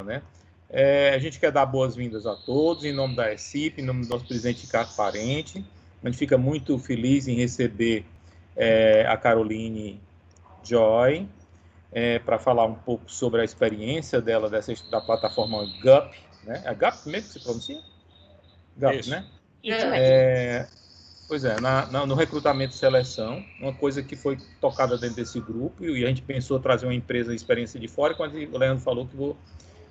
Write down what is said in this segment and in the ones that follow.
né? A gente quer dar boas-vindas a todos, em nome da ECIP, em nome do nosso presidente Ricardo Parente. A gente fica muito feliz em receber a Caroline Joy, para falar um pouco sobre a experiência dela da plataforma GUP, né? É GUP mesmo que se pronuncia? GUP, isso, né? Isso mesmo. Pois é, no recrutamento e seleção, uma coisa que foi tocada dentro desse grupo, e a gente pensou trazer uma empresa de experiência de fora, quando o Leandro falou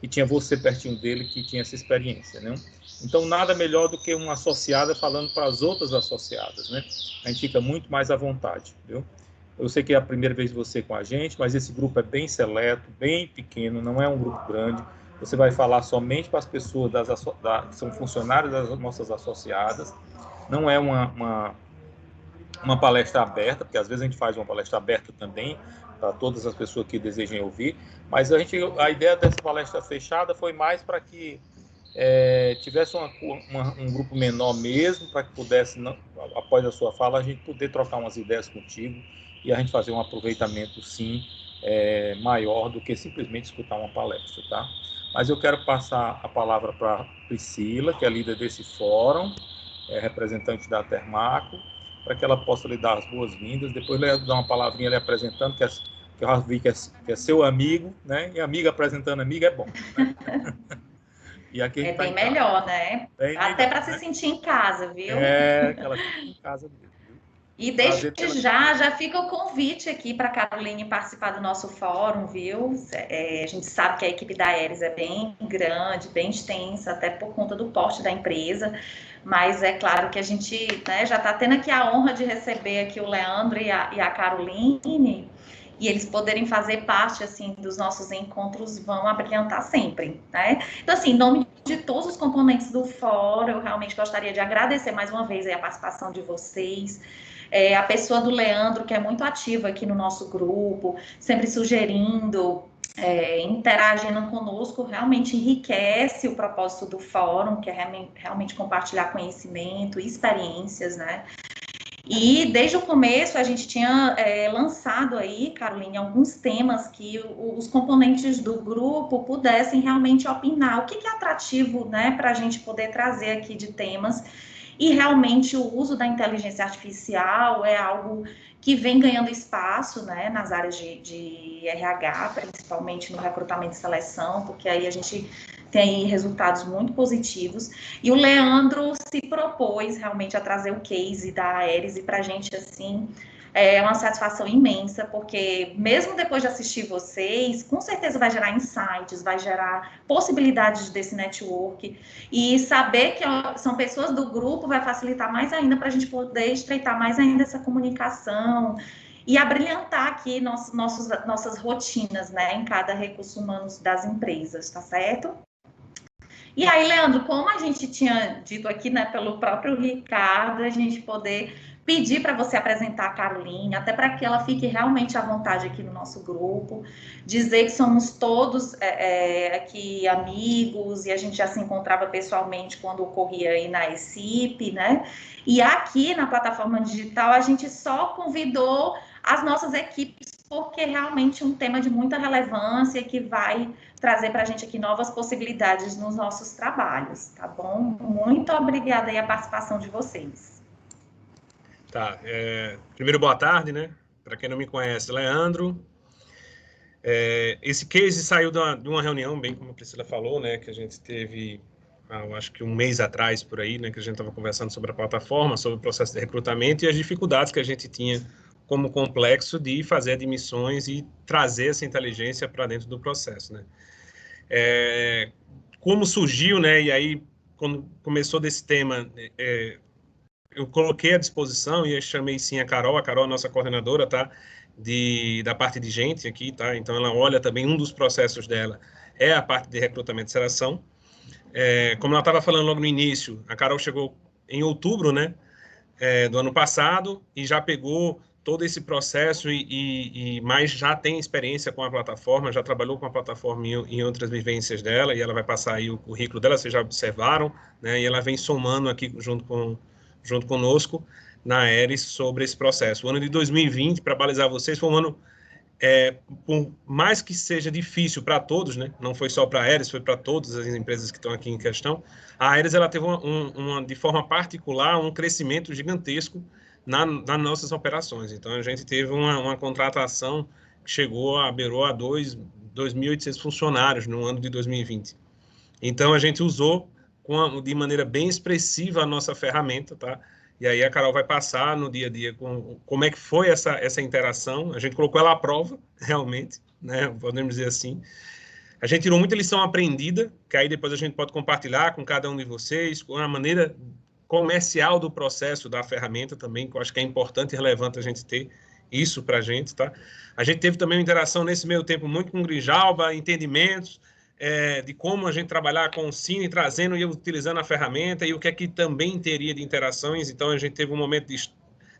que tinha você pertinho dele, que tinha essa experiência, né? Então, nada melhor do que uma associada falando para as outras associadas, né? A gente fica muito mais à vontade, viu? Eu sei que é a primeira vez de você com a gente, mas esse grupo é bem seleto, bem pequeno, não é um grupo grande. Você vai falar somente para as pessoas que são funcionários das nossas associadas. Não é uma palestra aberta, porque às vezes a gente faz uma palestra aberta também, para todas as pessoas que desejem ouvir, mas a ideia dessa palestra fechada foi mais para que tivesse um grupo menor mesmo, para que pudesse, após a sua fala, a gente poder trocar umas ideias contigo e a gente fazer um aproveitamento, sim, maior do que simplesmente escutar uma palestra, tá? Mas eu quero passar a palavra para Priscila, que é líder desse fórum, representante da Termaco, para que ela possa lhe dar as boas-vindas. Depois eu dar uma palavrinha ali apresentando, que eu já vi que é seu amigo, né? E amiga apresentando amiga é bom, né? E aqui é bem melhor, né? Bem até para se sentir em casa, viu? Que ela fique em casa mesmo, viu? E desde já fica o convite aqui para a Caroline participar do nosso fórum, viu? A gente sabe que a equipe da Aeres é bem grande, bem extensa, até por conta do porte da empresa, mas é claro que a gente, né, já está tendo aqui a honra de receber aqui o Leandro e a Caroline, e eles poderem fazer parte, assim, dos nossos encontros vão abrilhantar sempre, né? Então, assim, em nome de todos os componentes do fórum, eu realmente gostaria de agradecer mais uma vez a participação de vocês, a pessoa do Leandro, que é muito ativa aqui no nosso grupo, sempre sugerindo, interagindo conosco, realmente enriquece o propósito do fórum, que é realmente compartilhar conhecimento e experiências, né? E desde o começo a gente tinha lançado aí, Caroline, alguns temas que os componentes do grupo pudessem realmente opinar. O que é atrativo, né, para a gente poder trazer aqui de temas. E realmente o uso da inteligência artificial é algo que vem ganhando espaço, né, nas áreas de RH, principalmente no recrutamento e seleção, porque aí a gente tem resultados muito positivos. E o Leandro se propôs realmente a trazer o case da Aeres, e para a gente, assim, é uma satisfação imensa, porque mesmo depois de assistir vocês, com certeza vai gerar insights, vai gerar possibilidades desse network, e saber que são pessoas do grupo vai facilitar mais ainda para a gente poder estreitar mais ainda essa comunicação e abrilhantar aqui nossas rotinas, né, em cada recurso humano das empresas, tá certo? E aí, Leandro, como a gente tinha dito aqui, né, pelo próprio Ricardo, a gente poder pedir para você apresentar a Caroline, até para que ela fique realmente à vontade aqui no nosso grupo, dizer que somos todos aqui amigos, e a gente já se encontrava pessoalmente quando ocorria aí na ECIP, né? E aqui na plataforma digital a gente só convidou as nossas equipes, porque realmente é um tema de muita relevância que vai trazer para a gente aqui novas possibilidades nos nossos trabalhos, tá bom? Muito obrigada aí a participação de vocês. Tá, primeiro boa tarde, né? Para quem não me conhece, Leandro. Esse case saiu de uma reunião, bem como a Priscila falou, né? Que a gente teve, eu acho que um mês atrás, por aí, né? Que a gente estava conversando sobre a plataforma, sobre o processo de recrutamento e as dificuldades que a gente tinha como complexo de fazer admissões e trazer essa inteligência para dentro do processo, né? Como surgiu, né? E aí, quando começou desse tema, eu coloquei à disposição e eu chamei sim a Carol é a nossa coordenadora, tá? Da parte de gente aqui, tá? Então, ela olha também, um dos processos dela é a parte de recrutamento e seleção. Como ela estava falando logo no início, a Carol chegou em outubro, né? Do ano passado e já pegou todo esse processo mas já tem experiência com a plataforma, já trabalhou com a plataforma em outras vivências dela, e ela vai passar aí o currículo dela, vocês já observaram, né? E ela vem somando aqui junto conosco na Aeres sobre esse processo. O ano de 2020, para balizar vocês, foi um ano por mais que seja difícil para todos, né? Não foi só para a Aeres, foi para todas as empresas que estão aqui em questão, a Aeres ela teve de forma particular um crescimento gigantesco nas nossas operações. Então, a gente teve uma contratação que beirou a 2.800 funcionários no ano de 2020. Então, a gente usou de maneira bem expressiva a nossa ferramenta, tá? E aí a Carol vai passar no dia a dia como é que foi essa interação. A gente colocou ela à prova, realmente, né? Podemos dizer assim. A gente tirou muita lição aprendida, que aí depois a gente pode compartilhar com cada um de vocês, com a maneira comercial do processo da ferramenta também, que eu acho que é importante e relevante a gente ter isso para a gente, tá? A gente teve também uma interação nesse meio tempo muito com o Grijalba, entendimentos, de como a gente trabalhar com o Cine, trazendo e utilizando a ferramenta, e o que é que também teria de interações. Então, a gente teve um momento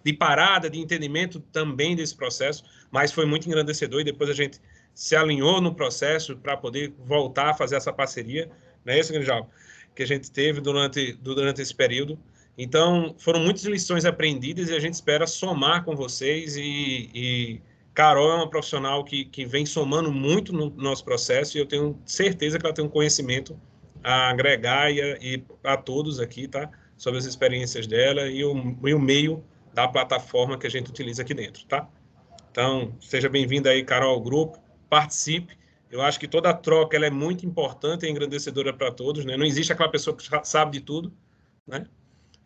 de parada, de entendimento também desse processo, mas foi muito engrandecedor, e depois a gente se alinhou no processo para poder voltar a fazer essa parceria, não é isso, Grijalba? Que a gente teve durante esse período. Então, foram muitas lições aprendidas, e a gente espera somar com vocês, e Carol é uma profissional que vem somando muito no nosso processo, e eu tenho certeza que ela tem um conhecimento a agregar e a todos aqui, tá? Sobre as experiências dela e o meio da plataforma que a gente utiliza aqui dentro, tá? Então, seja bem-vinda aí, Carol, ao grupo, participe. Eu acho que toda a troca ela é muito importante e engrandecedora para todos, né? Não existe aquela pessoa que sabe de tudo, né?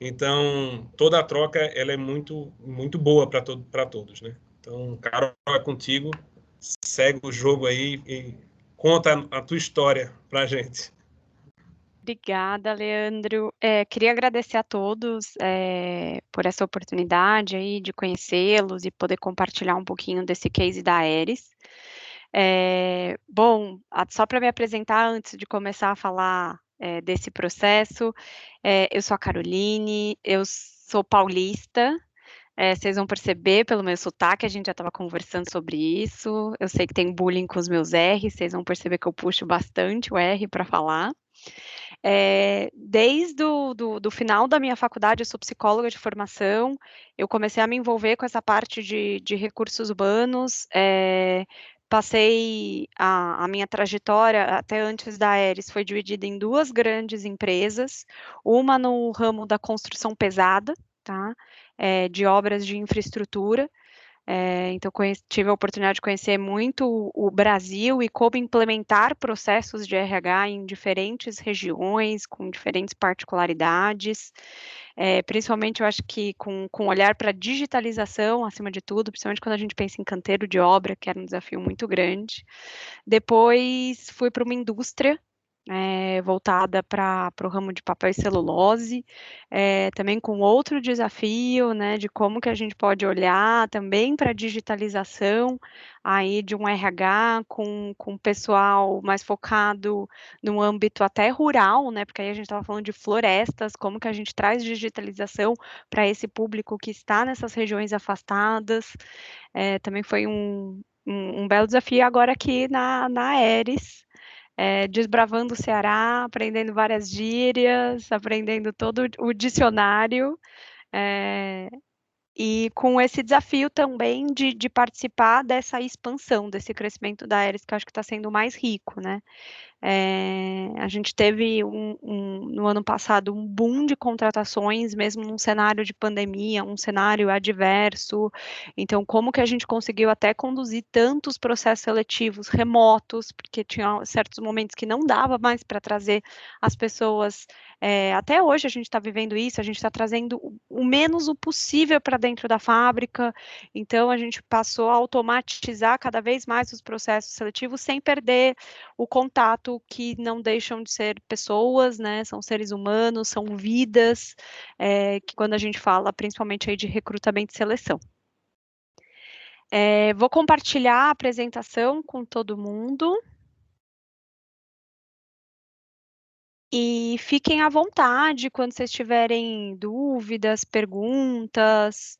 Então, toda a troca ela é muito, muito boa para todos, né? Então, Carol, é contigo. Segue o jogo aí e conta a tua história para a gente. Obrigada, Leandro. Queria agradecer a todos por essa oportunidade aí de conhecê-los e poder compartilhar um pouquinho desse case da Aeres. Bom, só para me apresentar antes de começar a falar desse processo, eu sou a Caroline, eu sou paulista. Vocês vão perceber pelo meu sotaque, a gente já estava conversando sobre isso. Eu sei que tem bullying com os meus R's, vocês vão perceber que eu puxo bastante o R para falar. Desde do final da minha faculdade, eu sou psicóloga de formação, eu comecei a me envolver com essa parte de recursos humanos, passei a minha trajetória, até antes da Aeres, foi dividida em 2 grandes empresas, uma no ramo da construção pesada, tá? De obras de infraestrutura. Então, tive a oportunidade de conhecer muito o Brasil e como implementar processos de RH em diferentes regiões, com diferentes particularidades. Principalmente, eu acho que com olhar para a digitalização, acima de tudo, principalmente quando a gente pensa em canteiro de obra, que era um desafio muito grande. Depois, fui para uma indústria, voltada para o ramo de papel e celulose, também com outro desafio, né, de como que a gente pode olhar também para a digitalização aí de um RH com pessoal mais focado no âmbito até rural, né, porque aí a gente estava falando de florestas, como que a gente traz digitalização para esse público que está nessas regiões afastadas. Também foi um belo desafio agora aqui na Aeres, desbravando o Ceará, aprendendo várias gírias, aprendendo todo o dicionário, e com esse desafio também de participar dessa expansão, desse crescimento da Aeres, que eu acho que está sendo mais rico, né? A gente teve no ano passado um boom de contratações, mesmo num cenário de pandemia, um cenário adverso. Então, como que a gente conseguiu até conduzir tantos processos seletivos remotos, porque tinha certos momentos que não dava mais para trazer as pessoas. Até hoje a gente está vivendo isso, a gente está trazendo o menos o possível para dentro da fábrica. Então, a gente passou a automatizar cada vez mais os processos seletivos sem perder o contato, que não deixam de ser pessoas, né? São seres humanos, são vidas, que quando a gente fala principalmente aí de recrutamento e seleção. Vou compartilhar a apresentação com todo mundo. E fiquem à vontade quando vocês tiverem dúvidas, perguntas,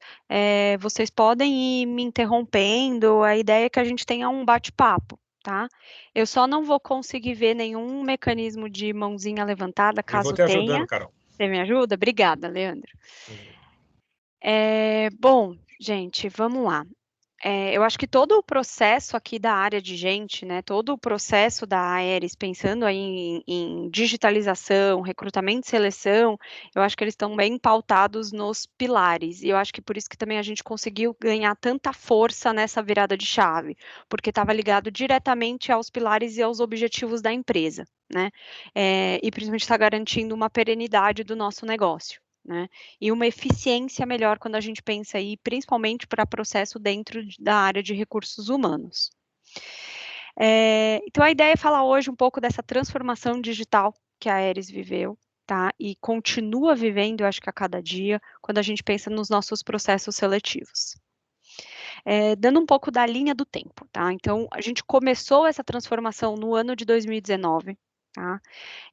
vocês podem ir me interrompendo. A ideia é que a gente tenha um bate-papo, tá? Eu só não vou conseguir ver nenhum mecanismo de mãozinha levantada, caso tenha. Eu vou te ajudando, Carol. Você me ajuda? Obrigada, Leandro. Bom, gente, vamos lá. eu acho que todo o processo aqui da área de gente, né, todo o processo da Aeris, pensando aí em digitalização, recrutamento e seleção, eu acho que eles estão bem pautados nos pilares, e eu acho que por isso que também a gente conseguiu ganhar tanta força nessa virada de chave, porque estava ligado diretamente aos pilares e aos objetivos da empresa, né, e principalmente está garantindo uma perenidade do nosso negócio, né? E uma eficiência melhor quando a gente pensa aí, principalmente para processo dentro da área de recursos humanos. Então, a ideia é falar hoje um pouco dessa transformação digital que a Aeris viveu, tá? E continua vivendo, eu acho que a cada dia, quando a gente pensa nos nossos processos seletivos. Dando um pouco da linha do tempo, tá? Então, a gente começou essa transformação no ano de 2019, tá?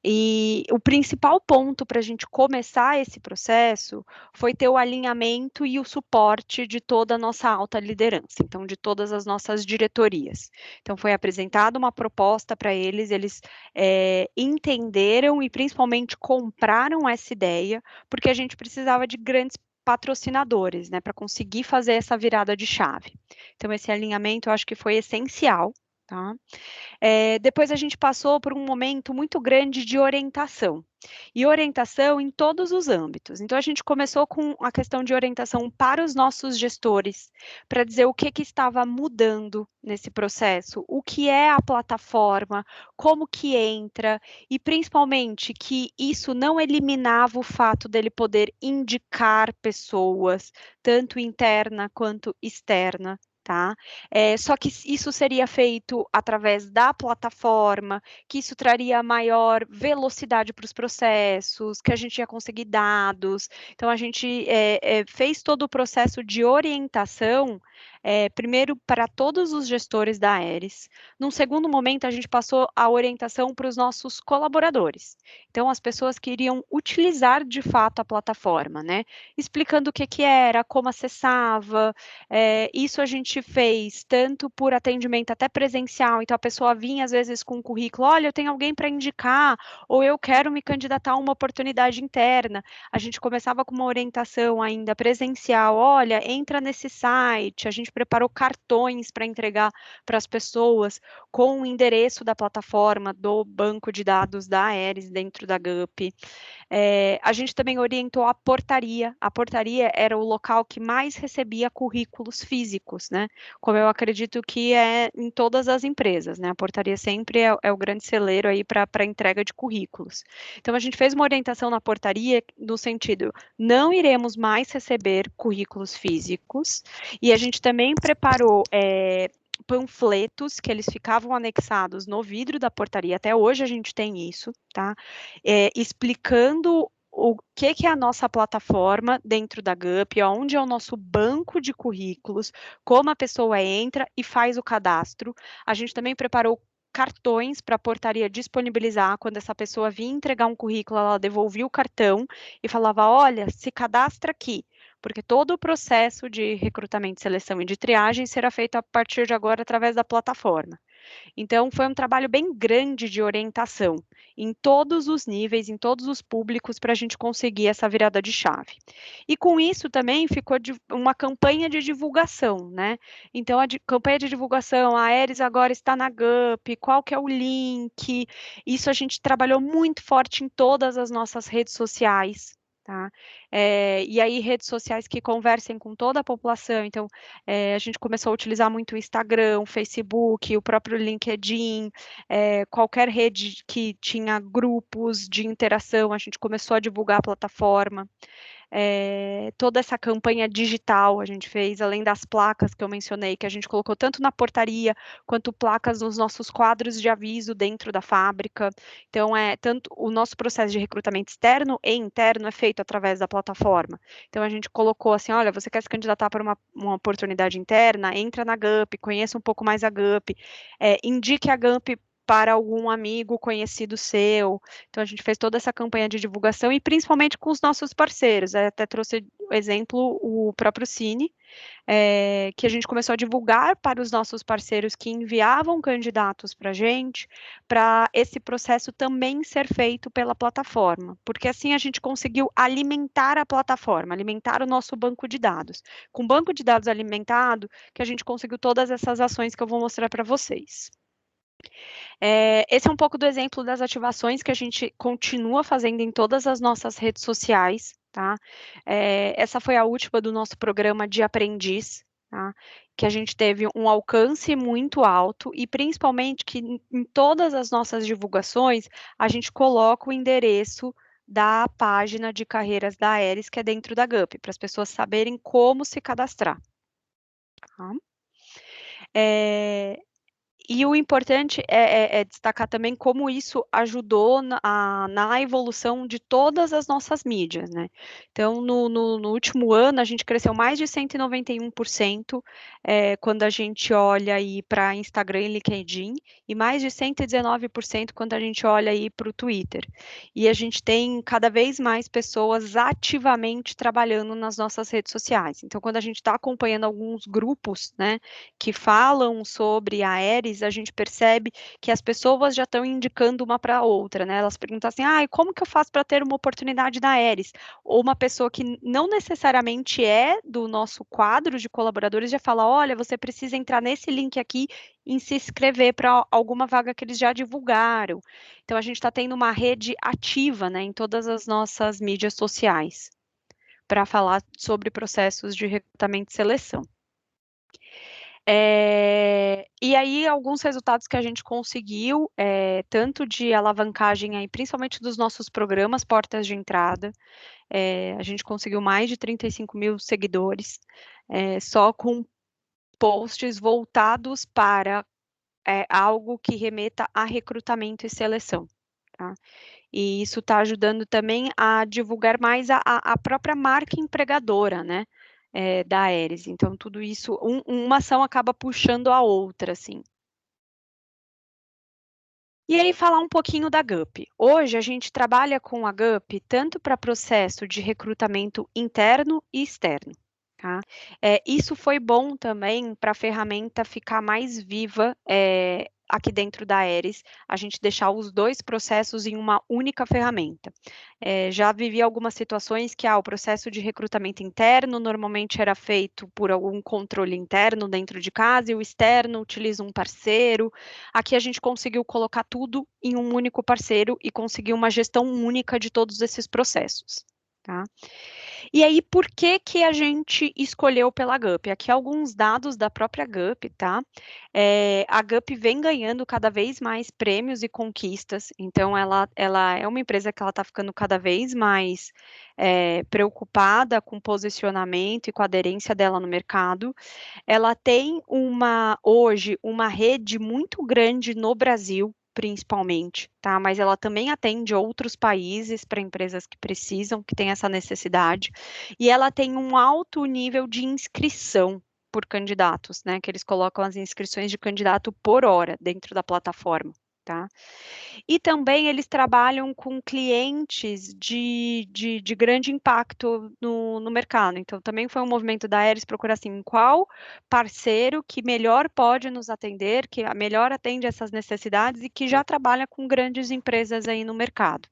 E o principal ponto para a gente começar esse processo foi ter o alinhamento e o suporte de toda a nossa alta liderança, então, de todas as nossas diretorias. Então, foi apresentada uma proposta para eles, entenderam e principalmente compraram essa ideia, porque a gente precisava de grandes patrocinadores, né, para conseguir fazer essa virada de chave. Então, esse alinhamento eu acho que foi essencial, tá? Depois a gente passou por um momento muito grande de orientação, e orientação em todos os âmbitos. Então, a gente começou com a questão de orientação para os nossos gestores, para dizer o que estava mudando nesse processo, o que é a plataforma, como que entra, e principalmente que isso não eliminava o fato dele poder indicar pessoas, tanto interna quanto externa, tá? Só que isso seria feito através da plataforma, que isso traria maior velocidade para os processos, que a gente ia conseguir dados. Então, a gente fez todo o processo de orientação, primeiro para todos os gestores da Aeris. Num segundo momento, a gente passou a orientação para os nossos colaboradores. Então, as pessoas que iriam utilizar de fato a plataforma, né? Explicando o que era, como acessava. Isso a gente fez tanto por atendimento até presencial, então a pessoa vinha às vezes com um currículo, olha, eu tenho alguém para indicar, ou eu quero me candidatar a uma oportunidade interna. A gente começava com uma orientação ainda presencial, olha, entra nesse site, a gente preparou cartões para entregar para as pessoas com o endereço da plataforma do banco de dados da Aeris dentro da GUP. A gente também orientou a portaria era o local que mais recebia currículos físicos, né? Como eu acredito que é em todas as empresas, né? A portaria sempre é o grande celeiro aí para entrega de currículos. Então, a gente fez uma orientação na portaria no sentido, não iremos mais receber currículos físicos, e a gente também preparou panfletos que eles ficavam anexados no vidro da portaria, até hoje a gente tem isso, tá? Explicando o que é a nossa plataforma dentro da GUP, onde é o nosso banco de currículos, como a pessoa entra e faz o cadastro. A gente também preparou cartões para a portaria disponibilizar, quando essa pessoa vinha entregar um currículo, ela devolvia o cartão e falava, olha, se cadastra aqui, porque todo o processo de recrutamento, seleção e de triagem será feito a partir de agora através da plataforma. Então, foi um trabalho bem grande de orientação, em todos os níveis, em todos os públicos, para a gente conseguir essa virada de chave. E com isso também ficou uma campanha de divulgação, né? Então, a campanha de divulgação, a Aeris agora está na GUP, qual que é o link? Isso a gente trabalhou muito forte em todas as nossas redes sociais, tá? E aí, redes sociais que conversem com toda a população. Então, a gente começou a utilizar muito o Instagram, o Facebook, o próprio LinkedIn, qualquer rede que tinha grupos de interação, a gente começou a divulgar a plataforma. Toda essa campanha digital a gente fez, além das placas que eu mencionei, que a gente colocou tanto na portaria, quanto placas nos nossos quadros de aviso dentro da fábrica. Então, tanto o nosso processo de recrutamento externo e interno é feito através da plataforma. Então, a gente colocou assim, olha, você quer se candidatar para uma oportunidade interna? Entra na GUP, conheça um pouco mais a GUP, indique a GUP para algum amigo conhecido seu. Então, a gente fez toda essa campanha de divulgação e principalmente com os nossos parceiros. Eu até trouxe o exemplo, o próprio Cine, que a gente começou a divulgar para os nossos parceiros que enviavam candidatos para a gente, para esse processo também ser feito pela plataforma, porque assim a gente conseguiu alimentar a plataforma, alimentar o nosso banco de dados. Com o banco de dados alimentado, que a gente conseguiu todas essas ações que eu vou mostrar para vocês. Esse é um pouco do exemplo das ativações que a gente continua fazendo em todas as nossas redes sociais, tá? Essa foi a última do nosso programa de aprendiz, tá? Que a gente teve um alcance muito alto e principalmente que em todas as nossas divulgações a gente coloca o endereço da página de carreiras da Aeris, que é dentro da GUP, para as pessoas saberem como se cadastrar. Tá? E o importante é destacar também como isso ajudou na evolução de todas as nossas mídias, né? Então, no último ano, a gente cresceu mais de 191% quando a gente olha aí para Instagram e LinkedIn, e mais de 119% quando a gente olha aí para o Twitter. E a gente tem cada vez mais pessoas ativamente trabalhando nas nossas redes sociais. Então, quando a gente está acompanhando alguns grupos, né, que falam sobre a Aeris, a gente percebe que as pessoas já estão indicando uma para outra, né? Elas perguntam assim, como que eu faço para ter uma oportunidade na Aeris? Ou uma pessoa que não necessariamente é do nosso quadro de colaboradores já fala, olha, você precisa entrar nesse link aqui e se inscrever para alguma vaga que eles já divulgaram. Então, a gente está tendo uma rede ativa, né, em todas as nossas mídias sociais para falar sobre processos de recrutamento e seleção. E aí, alguns resultados que a gente conseguiu, tanto de alavancagem, aí, principalmente dos nossos programas Portas de Entrada, a gente conseguiu mais de 35 mil seguidores, só com posts voltados para algo que remeta a recrutamento e seleção. Tá? E isso está ajudando também a divulgar mais a própria marca empregadora, né? Da Aeris. Então, tudo isso, uma ação acaba puxando a outra, assim. E aí, falar um pouquinho da GUP. Hoje, a gente trabalha com a GUP tanto para processo de recrutamento interno e externo. Tá? Isso foi bom também para a ferramenta ficar mais viva aqui dentro da Aeris, a gente deixar os dois processos em uma única ferramenta. Já vivi algumas situações que o processo de recrutamento interno normalmente era feito por algum controle interno dentro de casa e o externo utiliza um parceiro. Aqui a gente conseguiu colocar tudo em um único parceiro e conseguir uma gestão única de todos esses processos. Tá? E aí, por que a gente escolheu pela GUP? Aqui alguns dados da própria GUP, tá? A GUP vem ganhando cada vez mais prêmios e conquistas, então ela é uma empresa que ela está ficando cada vez mais preocupada com o posicionamento e com a aderência dela no mercado. Ela tem hoje uma rede muito grande no Brasil, principalmente, tá? Mas ela também atende outros países para empresas que precisam, que têm essa necessidade, e ela tem um alto nível de inscrição por candidatos, né? Que eles colocam as inscrições de candidato por hora dentro da plataforma, tá? E também eles trabalham com clientes de grande impacto no mercado. Então, também foi um movimento da Aeris procurar assim, qual parceiro que melhor pode nos atender, que melhor atende essas necessidades e que já trabalha com grandes empresas aí no mercado.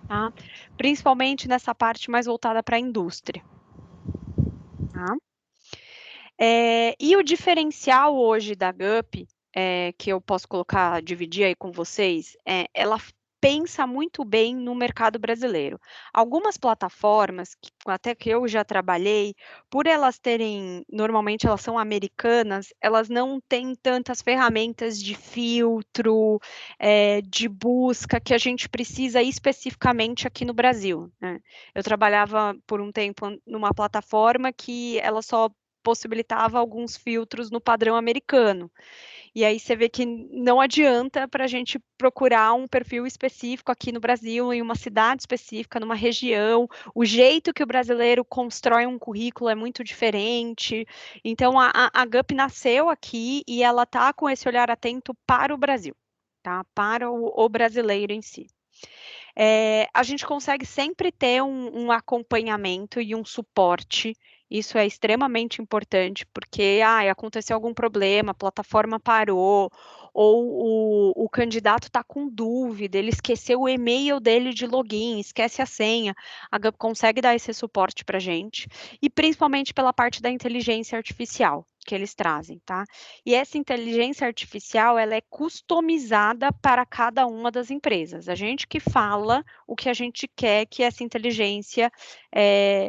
Tá? Principalmente nessa parte mais voltada para a indústria. Tá? E o diferencial hoje da GUP, que eu posso dividir aí com vocês, ela pensa muito bem no mercado brasileiro. Algumas plataformas, até que eu já trabalhei, por elas normalmente elas são americanas, elas não têm tantas ferramentas de filtro, de busca que a gente precisa especificamente aqui no Brasil, né? Eu trabalhava por um tempo numa plataforma que ela só possibilitava alguns filtros no padrão americano. E aí você vê que não adianta para a gente procurar um perfil específico aqui no Brasil, em uma cidade específica, numa região. O jeito que o brasileiro constrói um currículo é muito diferente. Então, a GUP nasceu aqui e ela está com esse olhar atento para o Brasil. tá? Para o brasileiro em si. A gente consegue sempre ter um acompanhamento e um suporte. Isso é extremamente importante, porque aconteceu algum problema, a plataforma parou, ou o candidato está com dúvida, ele esqueceu o e-mail dele de login, esquece a senha. A GUP consegue dar esse suporte para a gente, e principalmente pela parte da inteligência artificial que eles trazem, tá? E essa inteligência artificial, ela é customizada para cada uma das empresas. A gente que fala o que a gente quer que essa inteligência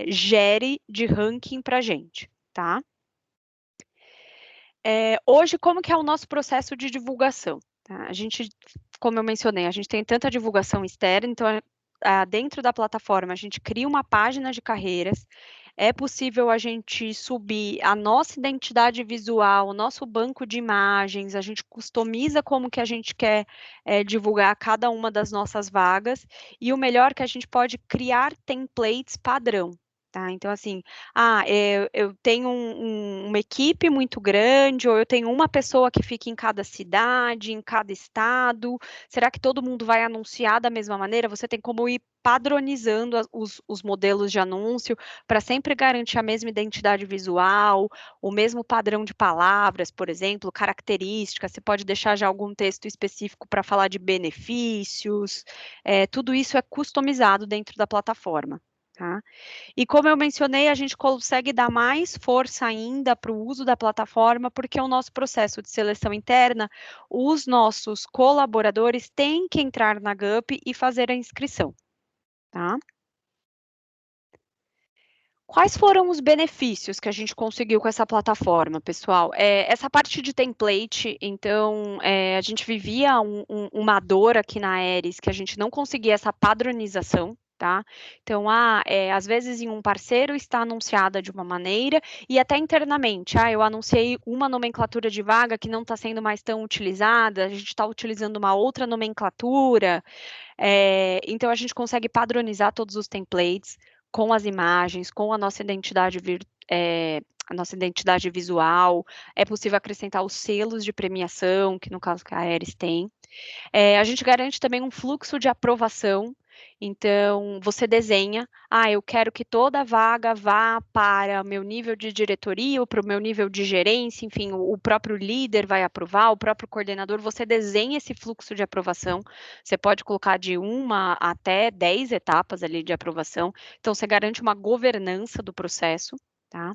gere de ranking para a gente, tá? Hoje, como que é o nosso processo de divulgação? Tá? A gente, como eu mencionei, a gente tem tanta divulgação externa, então dentro da plataforma a gente cria uma página de carreiras, é possível a gente subir a nossa identidade visual, o nosso banco de imagens, a gente customiza como que a gente quer divulgar cada uma das nossas vagas, e o melhor é que a gente pode criar templates padrão. Tá? Então, assim, eu tenho uma equipe muito grande, ou eu tenho uma pessoa que fica em cada cidade, em cada estado. Será que todo mundo vai anunciar da mesma maneira? Você tem como ir padronizando os modelos de anúncio para sempre garantir a mesma identidade visual, o mesmo padrão de palavras, por exemplo, características. Você pode deixar já algum texto específico para falar de benefícios. Tudo isso é customizado dentro da plataforma. Tá? E como eu mencionei, a gente consegue dar mais força ainda para o uso da plataforma, porque o nosso processo de seleção interna, os nossos colaboradores têm que entrar na GUP e fazer a inscrição. Tá? Quais foram os benefícios que a gente conseguiu com essa plataforma, pessoal? Essa parte de template, então, a gente vivia uma dor aqui na Aeris, que a gente não conseguia essa padronização, tá? Então, às vezes em um parceiro está anunciada de uma maneira, e até internamente, eu anunciei uma nomenclatura de vaga que não está sendo mais tão utilizada, a gente está utilizando uma outra nomenclatura, então a gente consegue padronizar todos os templates, com as imagens, com a nossa identidade visual, é possível acrescentar os selos de premiação, que no caso que a Aeris tem. A gente garante também um fluxo de aprovação, então você desenha, eu quero que toda vaga vá para o meu nível de diretoria ou para o meu nível de gerência, enfim, o próprio líder vai aprovar, o próprio coordenador, você desenha esse fluxo de aprovação, você pode colocar de 1 até 10 etapas ali de aprovação, então você garante uma governança do processo, tá?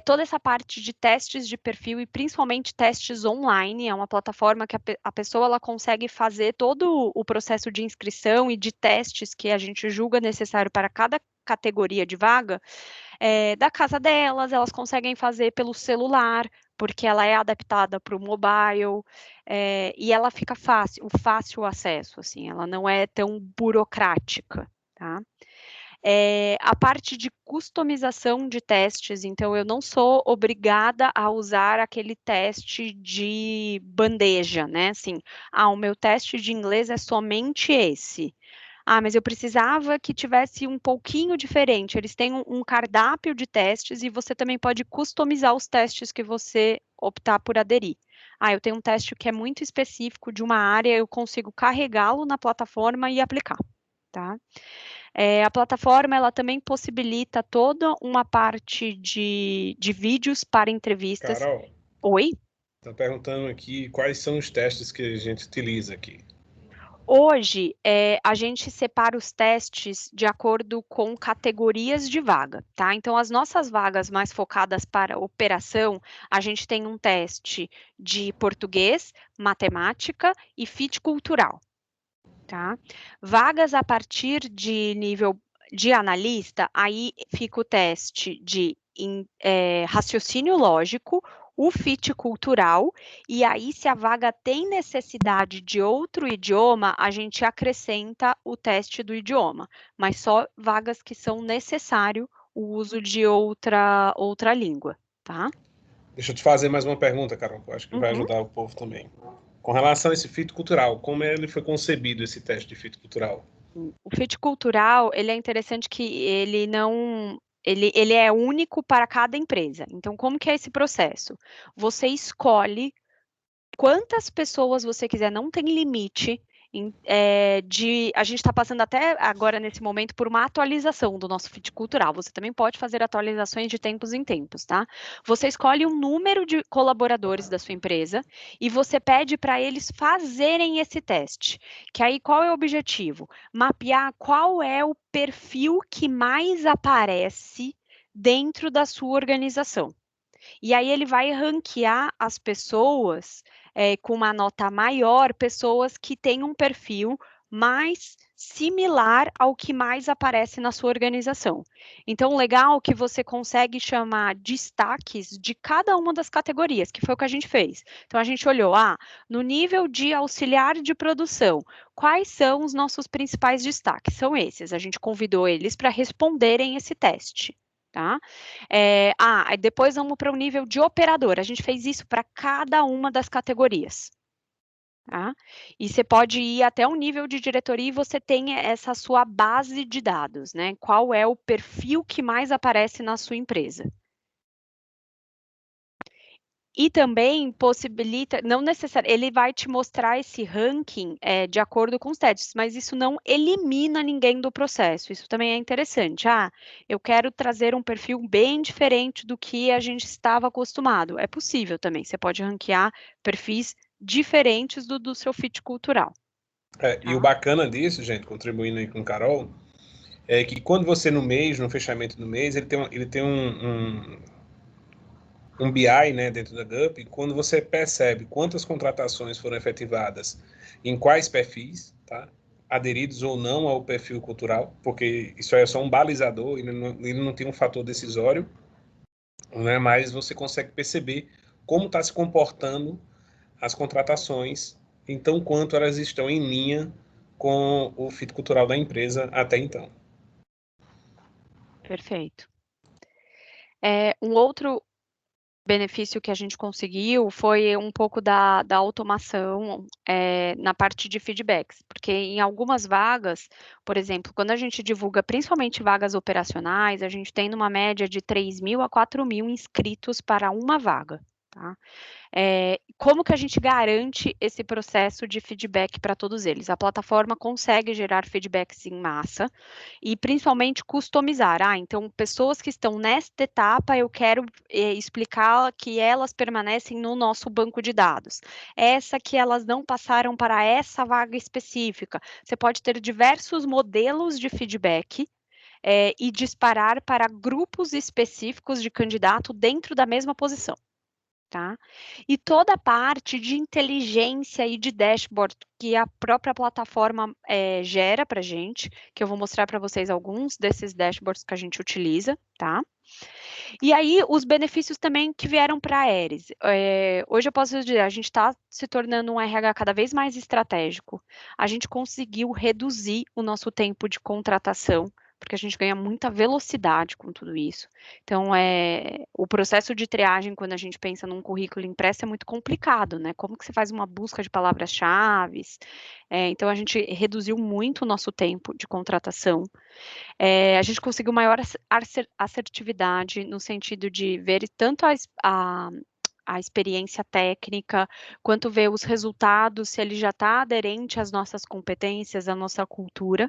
Toda essa parte de testes de perfil e principalmente testes online, é uma plataforma que a pessoa ela consegue fazer todo o processo de inscrição e de testes que a gente julga necessário para cada categoria de vaga, da casa delas, elas conseguem fazer pelo celular, porque ela é adaptada para o mobile, e ela fica fácil acesso, assim, ela não é tão burocrática, tá? A parte de customização de testes, então eu não sou obrigada a usar aquele teste de bandeja, né? Assim, o meu teste de inglês é somente esse. Mas eu precisava que tivesse um pouquinho diferente. Eles têm um cardápio de testes e você também pode customizar os testes que você optar por aderir. Eu tenho um teste que é muito específico de uma área, eu consigo carregá-lo na plataforma e aplicar, tá? A plataforma, ela também possibilita toda uma parte de vídeos para entrevistas. Carol. Oi? Está perguntando aqui quais são os testes que a gente utiliza aqui. Hoje, a gente separa os testes de acordo com categorias de vaga, tá? Então, as nossas vagas mais focadas para operação, a gente tem um teste de português, matemática e fit cultural. Tá? Vagas a partir de nível de analista, aí fica o teste de raciocínio lógico, o fit cultural, e aí se a vaga tem necessidade de outro idioma, a gente acrescenta o teste do idioma, mas só vagas que são necessário o uso de outra língua, tá? Deixa eu te fazer mais uma pergunta, Carol, que eu acho que vai ajudar o povo também. Com relação a esse fit cultural, como ele foi concebido, esse teste de fit cultural? O fit cultural, ele é interessante que ele não... Ele é único para cada empresa. Então, como que é esse processo? Você escolhe quantas pessoas você quiser, não tem limite. A gente está passando até agora, nesse momento, por uma atualização do nosso feed cultural. Você também pode fazer atualizações de tempos em tempos, tá? Você escolhe um número de colaboradores da sua empresa e você pede para eles fazerem esse teste. Que aí, qual é o objetivo? Mapear qual é o perfil que mais aparece dentro da sua organização. E aí ele vai ranquear as pessoas com uma nota maior, pessoas que têm um perfil mais similar ao que mais aparece na sua organização. Então, legal que você consegue chamar destaques de cada uma das categorias, que foi o que a gente fez. Então, a gente olhou, no nível de auxiliar de produção, quais são os nossos principais destaques? São esses. A gente convidou eles para responderem esse teste. Tá? Depois vamos para o nível de operador. A gente fez isso para cada uma das categorias. Tá? E você pode ir até um nível de diretoria e você tem essa sua base de dados, né? Qual é o perfil que mais aparece na sua empresa? E também possibilita, não necessariamente, ele vai te mostrar esse ranking de acordo com os testes, mas isso não elimina ninguém do processo. Isso também é interessante. Eu quero trazer um perfil bem diferente do que a gente estava acostumado. É possível também. Você pode ranquear perfis diferentes do seu fit cultural. E o bacana disso, gente, contribuindo aí com o Carol, é que quando você no fechamento do mês, ele tem um BI, né, dentro da GUP, quando você percebe quantas contratações foram efetivadas em quais perfis, tá? Aderidos ou não ao perfil cultural, porque isso é só um balizador, ele não tem um fator decisório, né, mas você consegue perceber como está se comportando as contratações, então quanto elas estão em linha com o fit cultural da empresa até então. Perfeito. Um outro benefício que a gente conseguiu foi um pouco da automação na parte de feedbacks, porque em algumas vagas, por exemplo, quando a gente divulga principalmente vagas operacionais, a gente tem numa média de 3.000 a 4.000 inscritos para uma vaga, tá? Como que a gente garante esse processo de feedback para todos eles? A plataforma consegue gerar feedbacks em massa e principalmente customizar. Então, pessoas que estão nesta etapa, eu quero explicar que elas permanecem no nosso banco de dados. Essa que elas não passaram para essa vaga específica. Você pode ter diversos modelos de feedback e disparar para grupos específicos de candidato dentro da mesma posição. Tá? E toda a parte de inteligência e de dashboard que a própria plataforma gera para a gente, que eu vou mostrar para vocês alguns desses dashboards que a gente utiliza, tá? E aí, os benefícios também que vieram para a Aeris. Hoje eu posso dizer, a gente está se tornando um RH cada vez mais estratégico. A gente conseguiu reduzir o nosso tempo de contratação, porque a gente ganha muita velocidade com tudo isso. Então, o processo de triagem, quando a gente pensa num currículo impresso, é muito complicado, né? Como que você faz uma busca de palavras-chave? Então, a gente reduziu muito o nosso tempo de contratação. A gente conseguiu maior assertividade no sentido de ver tanto a experiência técnica, quanto ver os resultados, se ele já está aderente às nossas competências, à nossa cultura.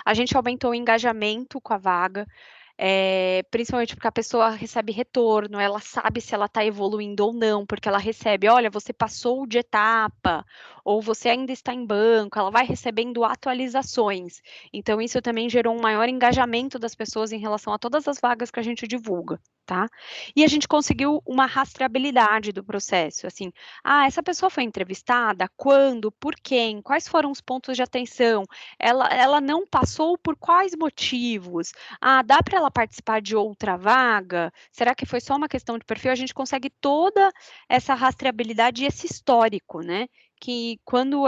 A gente aumentou o engajamento com a vaga, principalmente porque a pessoa recebe retorno, ela sabe se ela está evoluindo ou não, porque ela recebe, olha, você passou de etapa, ou você ainda está em banco, ela vai recebendo atualizações. Então, isso também gerou um maior engajamento das pessoas em relação a todas as vagas que a gente divulga, tá? E a gente conseguiu uma rastreabilidade do processo, assim, essa pessoa foi entrevistada, quando, por quem, quais foram os pontos de atenção, ela não passou por quais motivos, dá para ela participar de outra vaga? Será que foi só uma questão de perfil? A gente consegue toda essa rastreabilidade e esse histórico, né? Que quando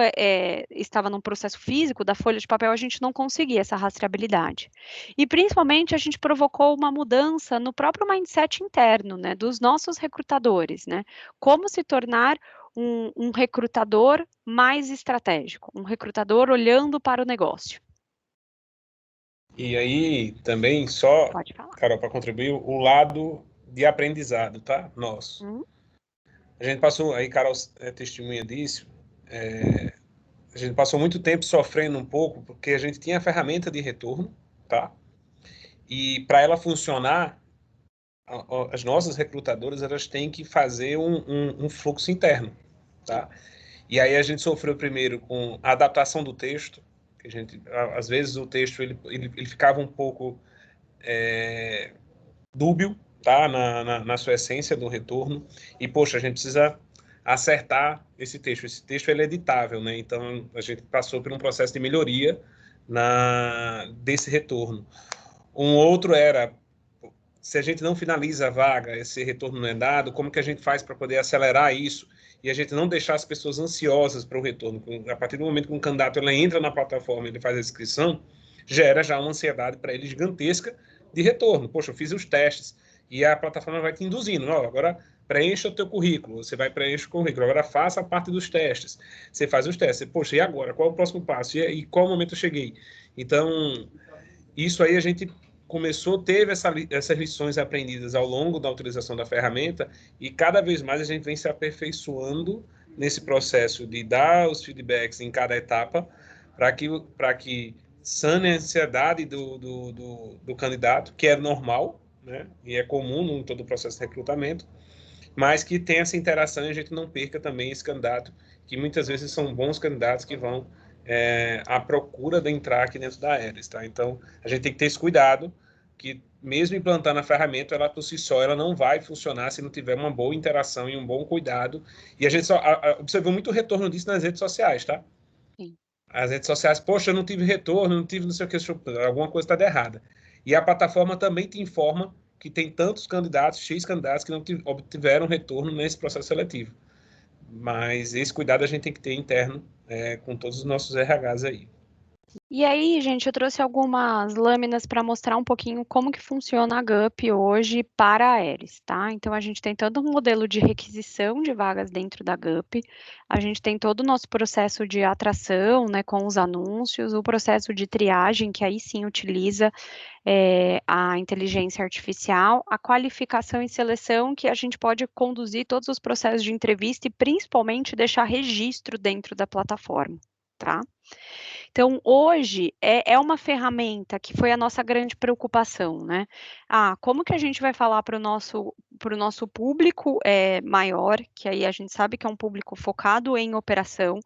estava num processo físico da folha de papel, a gente não conseguia essa rastreabilidade. E principalmente a gente provocou uma mudança no próprio mindset interno, né? Dos nossos recrutadores, né? Como se tornar um recrutador mais estratégico, um recrutador olhando para o negócio. E aí, também, só, Carol, para contribuir, o lado de aprendizado, tá? Nosso. A gente passou, aí Carol é testemunha disso, a gente passou muito tempo sofrendo um pouco, porque a gente tinha a ferramenta de retorno, tá? E para ela funcionar, as nossas recrutadoras, elas têm que fazer um fluxo interno, tá? E aí a gente sofreu primeiro com a adaptação do texto, que a gente, às vezes o texto ele ficava um pouco dúbio, tá? Na sua essência do retorno, e poxa, a gente precisa acertar esse texto. Esse texto ele é editável, né? Então a gente passou por um processo de melhoria desse retorno. Um outro era, se a gente não finaliza a vaga, esse retorno não é dado, como que a gente faz para poder acelerar isso e a gente não deixar as pessoas ansiosas para o retorno? A partir do momento que um candidato ele entra na plataforma, ele faz a inscrição, gera já uma ansiedade para ele gigantesca de retorno. Poxa, eu fiz os testes e a plataforma vai te induzindo. Ó, agora preencha o teu currículo, você vai preencher o currículo, agora faça a parte dos testes. Você faz os testes, poxa, e agora? Qual é o próximo passo? E qual momento eu cheguei? Então, isso aí a gente teve essas lições aprendidas ao longo da utilização da ferramenta e cada vez mais a gente vem se aperfeiçoando nesse processo de dar os feedbacks em cada etapa para que sane a ansiedade do candidato, que é normal, né? E é comum em todo o processo de recrutamento, mas que tenha essa interação e a gente não perca também esse candidato, que muitas vezes são bons candidatos que vão à procura de entrar aqui dentro da Aeris, tá? Então, a gente tem que ter esse cuidado, que mesmo implantando a ferramenta, ela por si só, ela não vai funcionar se não tiver uma boa interação e um bom cuidado. E a gente observou muito retorno disso nas redes sociais, tá? Sim. As redes sociais, poxa, eu não tive retorno, não tive não sei o que, alguma coisa está errada. E a plataforma também te informa que tem tantos candidatos, X candidatos, que não obtiveram retorno nesse processo seletivo. Mas esse cuidado a gente tem que ter interno com todos os nossos RHs aí. E aí, gente, eu trouxe algumas lâminas para mostrar um pouquinho como que funciona a GUP hoje para a Aeris, tá? Então, a gente tem todo um modelo de requisição de vagas dentro da GUP, a gente tem todo o nosso processo de atração, né, com os anúncios, o processo de triagem, que aí sim utiliza a inteligência artificial, a qualificação e seleção, que a gente pode conduzir todos os processos de entrevista e principalmente deixar registro dentro da plataforma, tá? Então, hoje, é uma ferramenta que foi a nossa grande preocupação, né? Como que a gente vai falar para o nosso público maior, que aí a gente sabe que é um público focado em operação,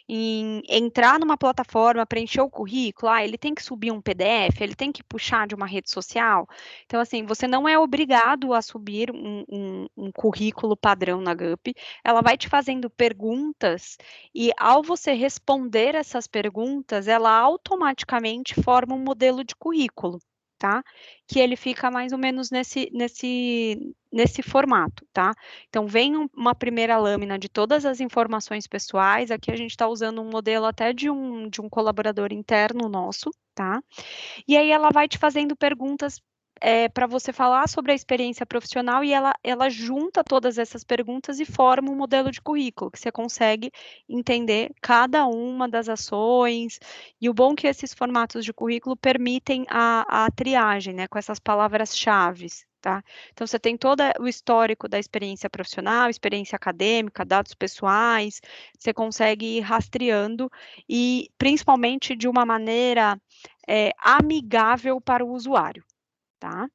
em entrar numa plataforma, preencher o currículo, ele tem que subir um PDF, ele tem que puxar de uma rede social. Então, assim, você não é obrigado a subir um currículo padrão na GUP, ela vai te fazendo perguntas e ao você responder essas perguntas, ela automaticamente forma um modelo de currículo, tá? Que ele fica mais ou menos nesse formato, tá? Então, vem uma primeira lâmina de todas as informações pessoais, aqui a gente está usando um modelo até de um colaborador interno nosso, tá? E aí ela vai te fazendo perguntas para você falar sobre a experiência profissional e ela junta todas essas perguntas e forma um modelo de currículo, que você consegue entender cada uma das ações. E o bom é que esses formatos de currículo permitem a triagem, né, com essas palavras-chave. Tá? Então, você tem todo o histórico da experiência profissional, experiência acadêmica, dados pessoais, você consegue ir rastreando e, principalmente, de uma maneira amigável para o usuário, tá?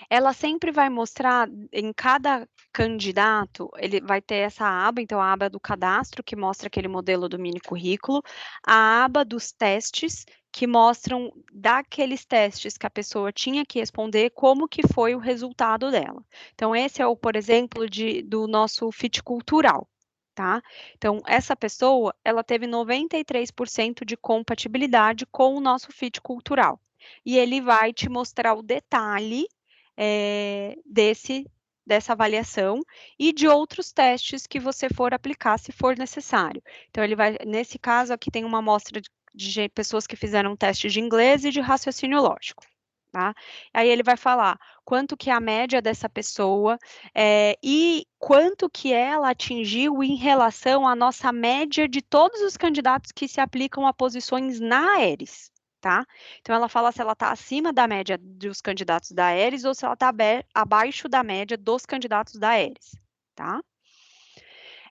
Ela sempre vai mostrar, em cada candidato, ele vai ter essa aba, então a aba do cadastro, que mostra aquele modelo do mini currículo, a aba dos testes, que mostram daqueles testes que a pessoa tinha que responder, como que foi o resultado dela. Então, esse é o, por exemplo, do nosso fit cultural. Tá? Então, essa pessoa, ela teve 93% de compatibilidade com o nosso fit cultural. E ele vai te mostrar o detalhe dessa avaliação e de outros testes que você for aplicar, se for necessário. Então, ele vai, nesse caso, aqui tem uma amostra de pessoas que fizeram testes de inglês e de raciocínio lógico. Tá? Aí ele vai falar quanto que é a média dessa pessoa e quanto que ela atingiu em relação à nossa média de todos os candidatos que se aplicam a posições na Aeris. Tá? Então, ela fala se ela está acima da média dos candidatos da Aeris ou se ela está abaixo da média dos candidatos da Aeris. Tá?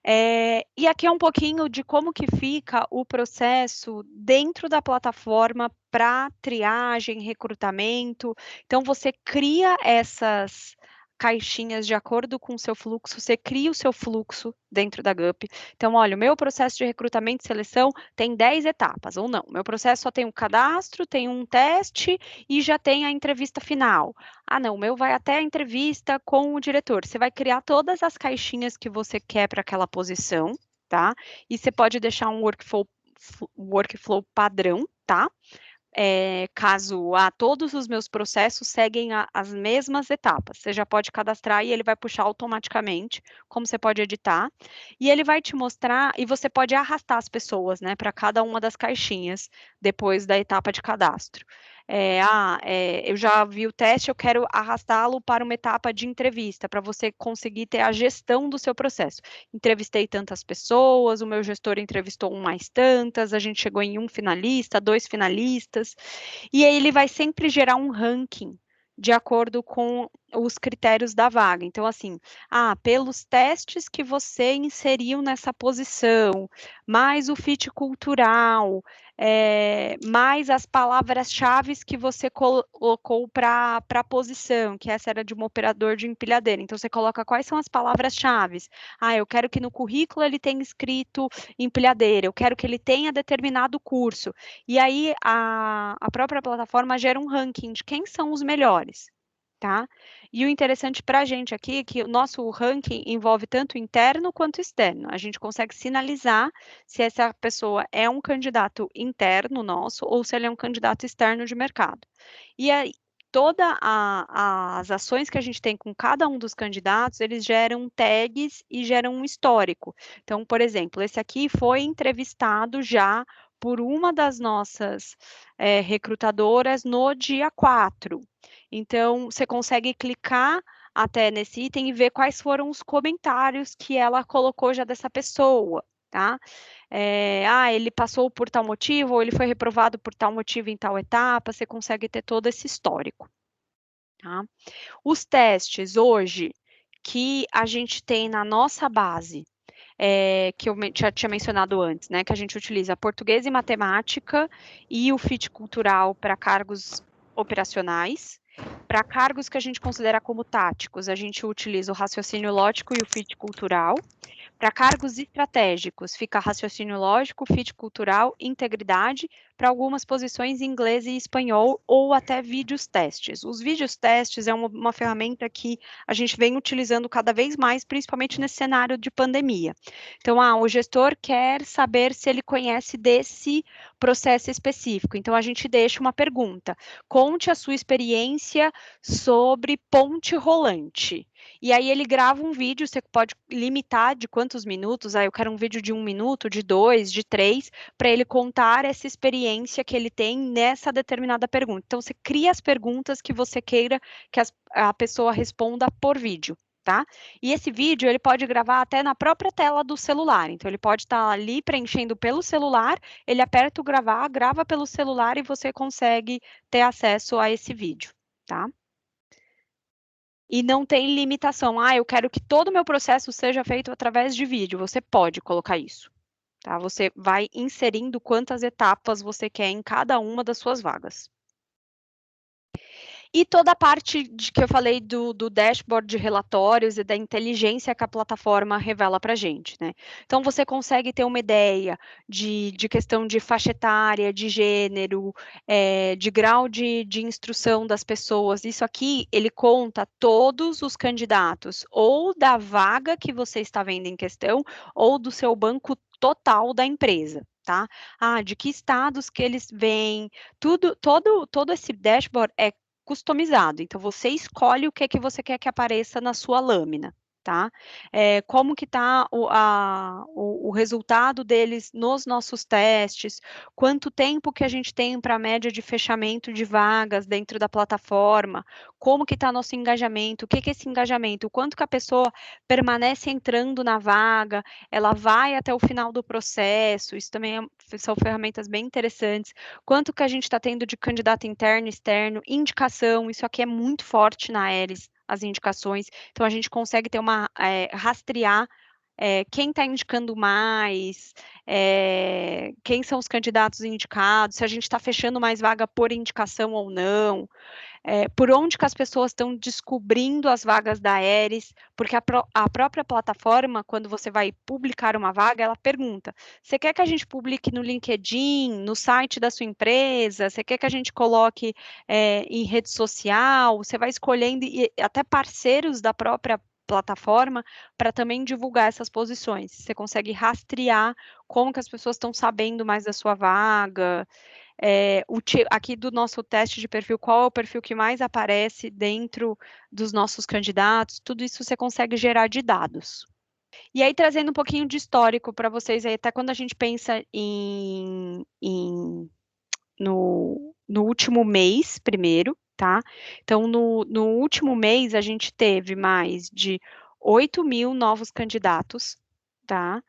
E aqui é um pouquinho de como que fica o processo dentro da plataforma para triagem, recrutamento. Então, você cria essas caixinhas de acordo com o seu fluxo, você cria o seu fluxo dentro da GUP. Então, olha, o meu processo de recrutamento e seleção tem 10 etapas, ou não. O meu processo só tem um cadastro, tem um teste e já tem a entrevista final. Ah, não, o meu vai até a entrevista com o diretor. Você vai criar todas as caixinhas que você quer para aquela posição, tá? E você pode deixar um workflow padrão, tá? Caso todos os meus processos seguem as mesmas etapas. Você já pode cadastrar e ele vai puxar automaticamente, como você pode editar. E ele vai te mostrar, e você pode arrastar as pessoas, né, para cada uma das caixinhas, depois da etapa de cadastro. Eu já vi o teste, eu quero arrastá-lo para uma etapa de entrevista, para você conseguir ter a gestão do seu processo. Entrevistei tantas pessoas, o meu gestor entrevistou mais tantas, a gente chegou em 1 finalista, 2 finalistas, e aí ele vai sempre gerar um ranking de acordo com os critérios da vaga. Então, assim, pelos testes que você inseriu nessa posição, mais o fit cultural, mais as palavras-chave que você colocou para a posição, que essa era de um operador de empilhadeira. Então, você coloca quais são as palavras-chave. Eu quero que no currículo ele tenha escrito empilhadeira, eu quero que ele tenha determinado curso. E aí, a própria plataforma gera um ranking de quem são os melhores. Tá? E o interessante para a gente aqui é que o nosso ranking envolve tanto interno quanto externo. A gente consegue sinalizar se essa pessoa é um candidato interno nosso ou se ele é um candidato externo de mercado. E aí, todas as ações que a gente tem com cada um dos candidatos, eles geram tags e geram um histórico. Então, por exemplo, esse aqui foi entrevistado já por uma das nossas recrutadoras no dia 4. Então, você consegue clicar até nesse item e ver quais foram os comentários que ela colocou já dessa pessoa, tá? Ele passou por tal motivo, ou ele foi reprovado por tal motivo em tal etapa, você consegue ter todo esse histórico, tá? Os testes hoje que a gente tem na nossa base, que eu já tinha mencionado antes, né, que a gente utiliza português e matemática e o fit cultural para cargos operacionais. Para cargos que a gente considera como táticos, a gente utiliza o raciocínio lógico e o fit cultural. Para cargos estratégicos, fica raciocínio lógico, fit cultural, integridade, para algumas posições em inglês e espanhol, ou até vídeos testes. Os vídeos testes é uma ferramenta que a gente vem utilizando cada vez mais, principalmente nesse cenário de pandemia. Então, o gestor quer saber se ele conhece desse processo específico. Então, a gente deixa uma pergunta. Conte a sua experiência sobre ponte rolante. E aí ele grava um vídeo, você pode limitar de quantos minutos, eu quero um vídeo de 1 minuto, de 2, de 3, para ele contar essa experiência que ele tem nessa determinada pergunta. Então, você cria as perguntas que você queira que a pessoa responda por vídeo, tá? E esse vídeo, ele pode gravar até na própria tela do celular. Então, ele pode estar ali preenchendo pelo celular, ele aperta o gravar, grava pelo celular e você consegue ter acesso a esse vídeo, tá? E não tem limitação. Eu quero que todo o meu processo seja feito através de vídeo. Você pode colocar isso, tá? Você vai inserindo quantas etapas você quer em cada uma das suas vagas. E toda a parte que eu falei do dashboard de relatórios e da inteligência que a plataforma revela para a gente, né? Então, você consegue ter uma ideia de questão de faixa etária, de gênero, de grau de instrução das pessoas. Isso aqui, ele conta todos os candidatos, ou da vaga que você está vendo em questão, ou do seu banco total da empresa, tá? De que estados que eles vêm, todo esse dashboard é customizado. Então, você escolhe o que você quer que apareça na sua lâmina, tá? Como que está o resultado deles nos nossos testes, quanto tempo que a gente tem para a média de fechamento de vagas dentro da plataforma, como que está nosso engajamento, o que é esse engajamento, o quanto que a pessoa permanece entrando na vaga, ela vai até o final do processo, isso também são ferramentas bem interessantes, quanto que a gente está tendo de candidato interno, externo, indicação, isso aqui é muito forte na Aeris, as indicações, então a gente consegue ter rastrear quem está indicando mais, quem são os candidatos indicados, se a gente está fechando mais vaga por indicação ou não, por onde que as pessoas estão descobrindo as vagas da Aeres, porque a própria plataforma, quando você vai publicar uma vaga, ela pergunta, você quer que a gente publique no LinkedIn, no site da sua empresa, você quer que a gente coloque em rede social, você vai escolhendo, e até parceiros da própria plataforma para também divulgar essas posições. Você consegue rastrear como que as pessoas estão sabendo mais da sua vaga, aqui do nosso teste de perfil, qual é o perfil que mais aparece dentro dos nossos candidatos, tudo isso você consegue gerar de dados. E aí, trazendo um pouquinho de histórico para vocês, aí, até quando a gente pensa no último mês, primeiro, tá? Então, no último mês, a gente teve mais de 8.000 novos candidatos, tá?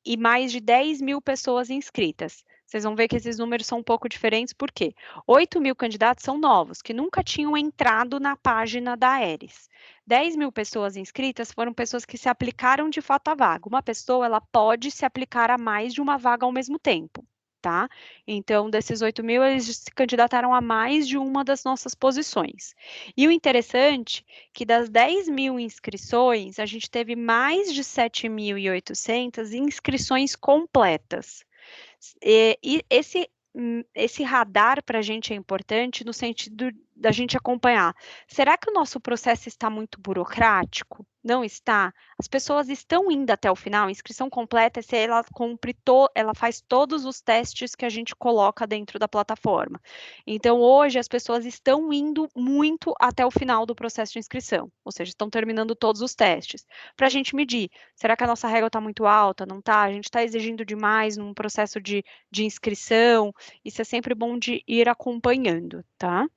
E mais de 10.000 pessoas inscritas. Vocês vão ver que esses números são um pouco diferentes, por quê? 8.000 candidatos são novos, que nunca tinham entrado na página da Aeres. 10.000 pessoas inscritas foram pessoas que se aplicaram de fato à vaga. Uma pessoa, ela pode se aplicar a mais de uma vaga ao mesmo tempo, tá? Então, desses 8.000, eles se candidataram a mais de uma das nossas posições. E o interessante é que das 10.000 inscrições, a gente teve mais de 7.800 inscrições completas. E esse radar para a gente é importante no sentido da gente acompanhar. Será que o nosso processo está muito burocrático? Não está? As pessoas estão indo até o final, a inscrição completa, se ela ela faz todos os testes que a gente coloca dentro da plataforma. Então, hoje, as pessoas estão indo muito até o final do processo de inscrição, ou seja, estão terminando todos os testes. Para a gente medir, será que a nossa régua está muito alta? Não está? A gente está exigindo demais num processo de inscrição? Isso é sempre bom de ir acompanhando, tá?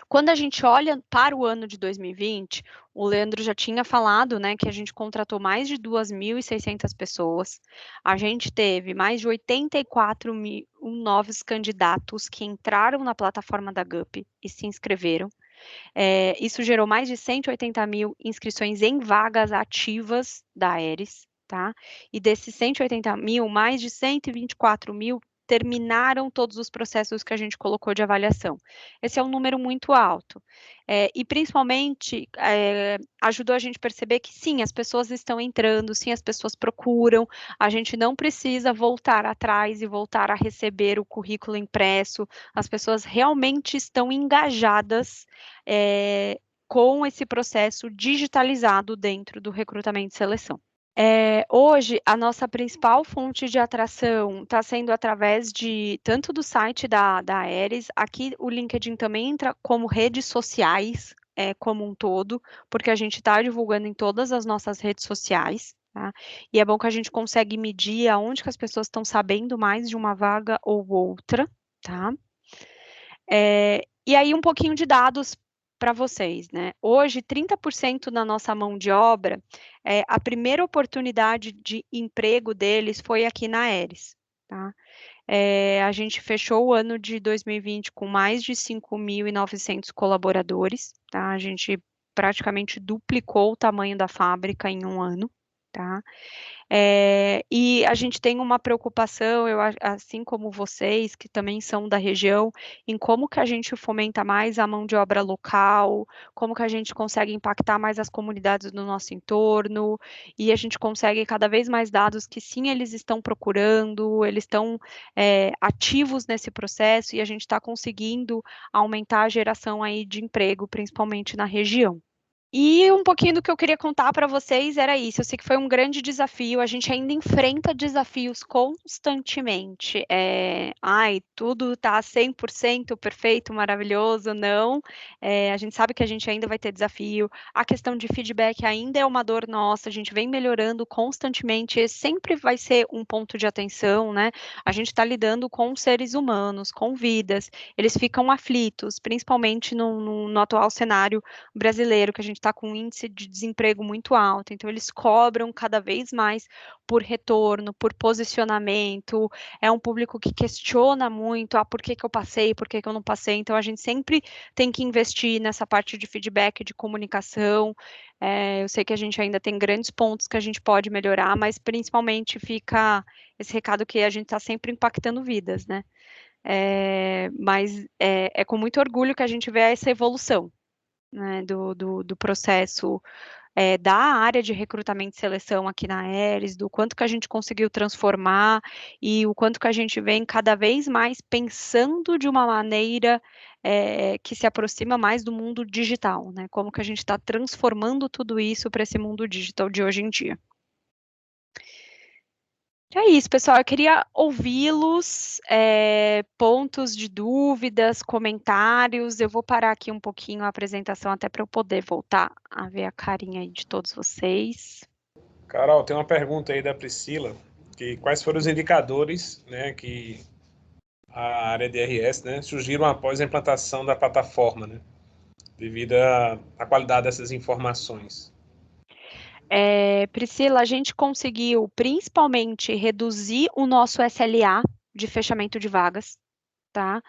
Quando a gente olha para o ano de 2020, o Leandro já tinha falado, né, que a gente contratou mais de 2.600 pessoas, a gente teve mais de 84.000 novos candidatos que entraram na plataforma da GUP e se inscreveram. Isso gerou mais de 180.000 inscrições em vagas ativas da Aeres, tá? E desses 180.000, mais de 124.000 terminaram todos os processos que a gente colocou de avaliação. Esse é um número muito alto. E, principalmente, ajudou a gente a perceber que, sim, as pessoas estão entrando, sim, as pessoas procuram, a gente não precisa voltar atrás e voltar a receber o currículo impresso, as pessoas realmente estão engajadas com esse processo digitalizado dentro do recrutamento e seleção. Hoje, a nossa principal fonte de atração está sendo através de tanto do site da Aeres, aqui o LinkedIn também entra como redes sociais, como um todo, porque a gente está divulgando em todas as nossas redes sociais, tá? E é bom que a gente consegue medir aonde que as pessoas estão sabendo mais de uma vaga ou outra, tá? E aí, um pouquinho de dados para vocês, né? Hoje, 30% da nossa mão de obra, a primeira oportunidade de emprego deles foi aqui na Aeres, tá? A gente fechou o ano de 2020 com mais de 5.900 colaboradores, tá? A gente praticamente duplicou o tamanho da fábrica em um ano, tá? E a gente tem uma preocupação, assim como vocês, que também são da região, em como que a gente fomenta mais a mão de obra local, como que a gente consegue impactar mais as comunidades do nosso entorno, e a gente consegue cada vez mais dados que sim, eles estão procurando, eles estão ativos nesse processo, e a gente está conseguindo aumentar a geração aí de emprego, principalmente na região. E um pouquinho do que eu queria contar para vocês era isso. Eu sei que foi um grande desafio, a gente ainda enfrenta desafios constantemente. Tudo está 100% perfeito, maravilhoso, não. A gente sabe que a gente ainda vai ter desafio. A questão de feedback ainda é uma dor nossa, a gente vem melhorando constantemente, e sempre vai ser um ponto de atenção, né? A gente está lidando com seres humanos, com vidas, eles ficam aflitos, principalmente no atual cenário brasileiro que a gente está está com um índice de desemprego muito alto, então eles cobram cada vez mais por retorno, por posicionamento, é um público que questiona muito, por que que eu passei, por que que eu não passei, então a gente sempre tem que investir nessa parte de feedback, de comunicação. Eu sei que a gente ainda tem grandes pontos que a gente pode melhorar, mas principalmente fica esse recado que a gente está sempre impactando vidas, né? Mas é com muito orgulho que a gente vê essa evolução, né, do processo da área de recrutamento e seleção aqui na Aeris, do quanto que a gente conseguiu transformar e o quanto que a gente vem cada vez mais pensando de uma maneira que se aproxima mais do mundo digital, né? Como que a gente está transformando tudo isso para esse mundo digital de hoje em dia. É isso, pessoal. Eu queria ouvi-los, pontos de dúvidas, comentários. Eu vou parar aqui um pouquinho a apresentação até para eu poder voltar a ver a carinha aí de todos vocês. Carol, tem uma pergunta aí da Priscila, que quais foram os indicadores, né, que a área de RS, né, surgiram após a implantação da plataforma, né, devido à qualidade dessas informações? Priscila, a gente conseguiu principalmente reduzir o nosso SLA de fechamento de vagas, tá?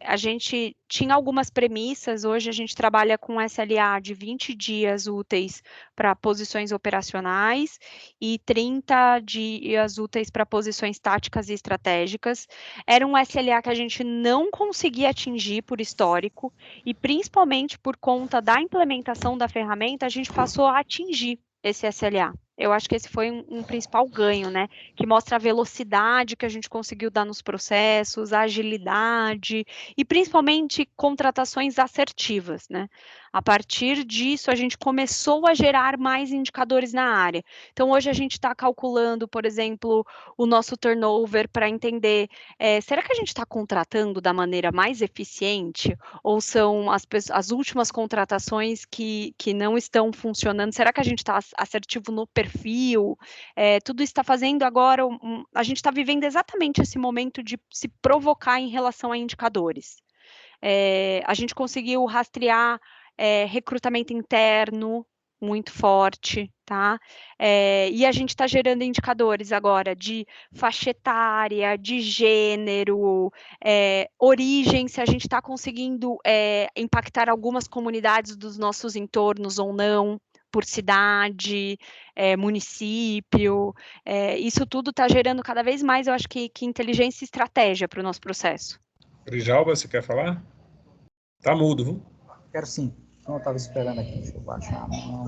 A gente tinha algumas premissas, hoje a gente trabalha com SLA de 20 dias úteis para posições operacionais e 30 dias úteis para posições táticas e estratégicas. Era um SLA que a gente não conseguia atingir por histórico e principalmente por conta da implementação da ferramenta, a gente passou a atingir esse SLA. Eu acho que esse foi um principal ganho, né? Que mostra a velocidade que a gente conseguiu dar nos processos, a agilidade e principalmente contratações assertivas, né? A partir disso, a gente começou a gerar mais indicadores na área. Então, hoje a gente está calculando, por exemplo, o nosso turnover para entender, será que a gente está contratando da maneira mais eficiente ou são as últimas contratações que não estão funcionando? Será que a gente está assertivo no perfil? Tudo isso está fazendo agora, a gente está vivendo exatamente esse momento de se provocar em relação a indicadores. A gente conseguiu rastrear recrutamento interno muito forte, tá? E a gente está gerando indicadores agora de faixa etária, de gênero, origem, se a gente está conseguindo impactar algumas comunidades dos nossos entornos ou não, por cidade, município, isso tudo está gerando cada vez mais, eu acho que inteligência e estratégia para o nosso processo. Grijalba, você quer falar? Tá mudo, viu? Quero sim. Então eu estava esperando aqui, deixa eu baixar a mão.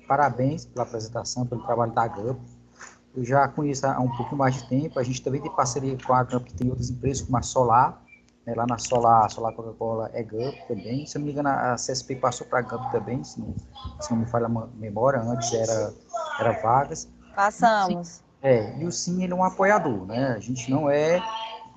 Parabéns pela apresentação, pelo trabalho da GUP. Eu já conheço há um pouquinho mais de tempo, a gente também tem parceria com a GUP, que tem outras empresas, como a Solar, né? Lá na Solar Coca-Cola é GUP também. Se eu não me engano, a CSP passou para a GUP também, se não me falha a memória, antes era Vagas. Passamos. E o Sim, ele é um apoiador, né? A gente não é...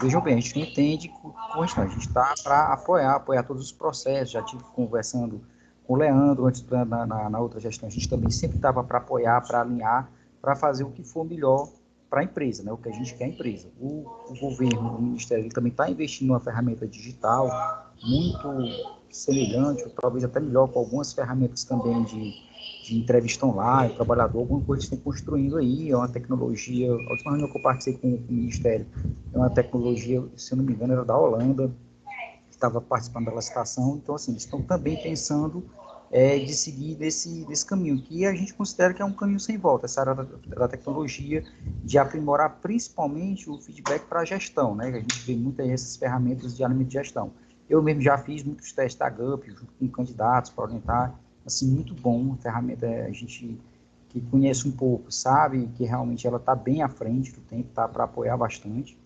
Vejam bem, a gente não entende com isso, a gente está para apoiar todos os processos. Já estive conversando com o Leandro, antes na outra gestão, a gente também sempre estava para apoiar, para alinhar, para fazer o que for melhor para a empresa, né? O que a gente quer é a empresa. O governo, o Ministério, ele também está investindo numa ferramenta digital muito semelhante, ou talvez até melhor, com algumas ferramentas também de entrevista online, trabalhador, alguma coisa que estão construindo aí, é uma tecnologia, a última reunião que eu participei com o Ministério, é uma tecnologia, se eu não me engano, era da Holanda, que estava participando da licitação, então assim, eles estão também pensando de seguir desse caminho, que a gente considera que é um caminho sem volta, essa área da tecnologia, de aprimorar principalmente o feedback para a gestão, né, que a gente vê muitas dessas ferramentas de alinhamento de gestão. Eu mesmo já fiz muitos testes da GUP, junto com candidatos, para orientar, assim, muito bom, a ferramenta, a gente que conhece um pouco, sabe que realmente ela está bem à frente do tempo, tá para apoiar bastante,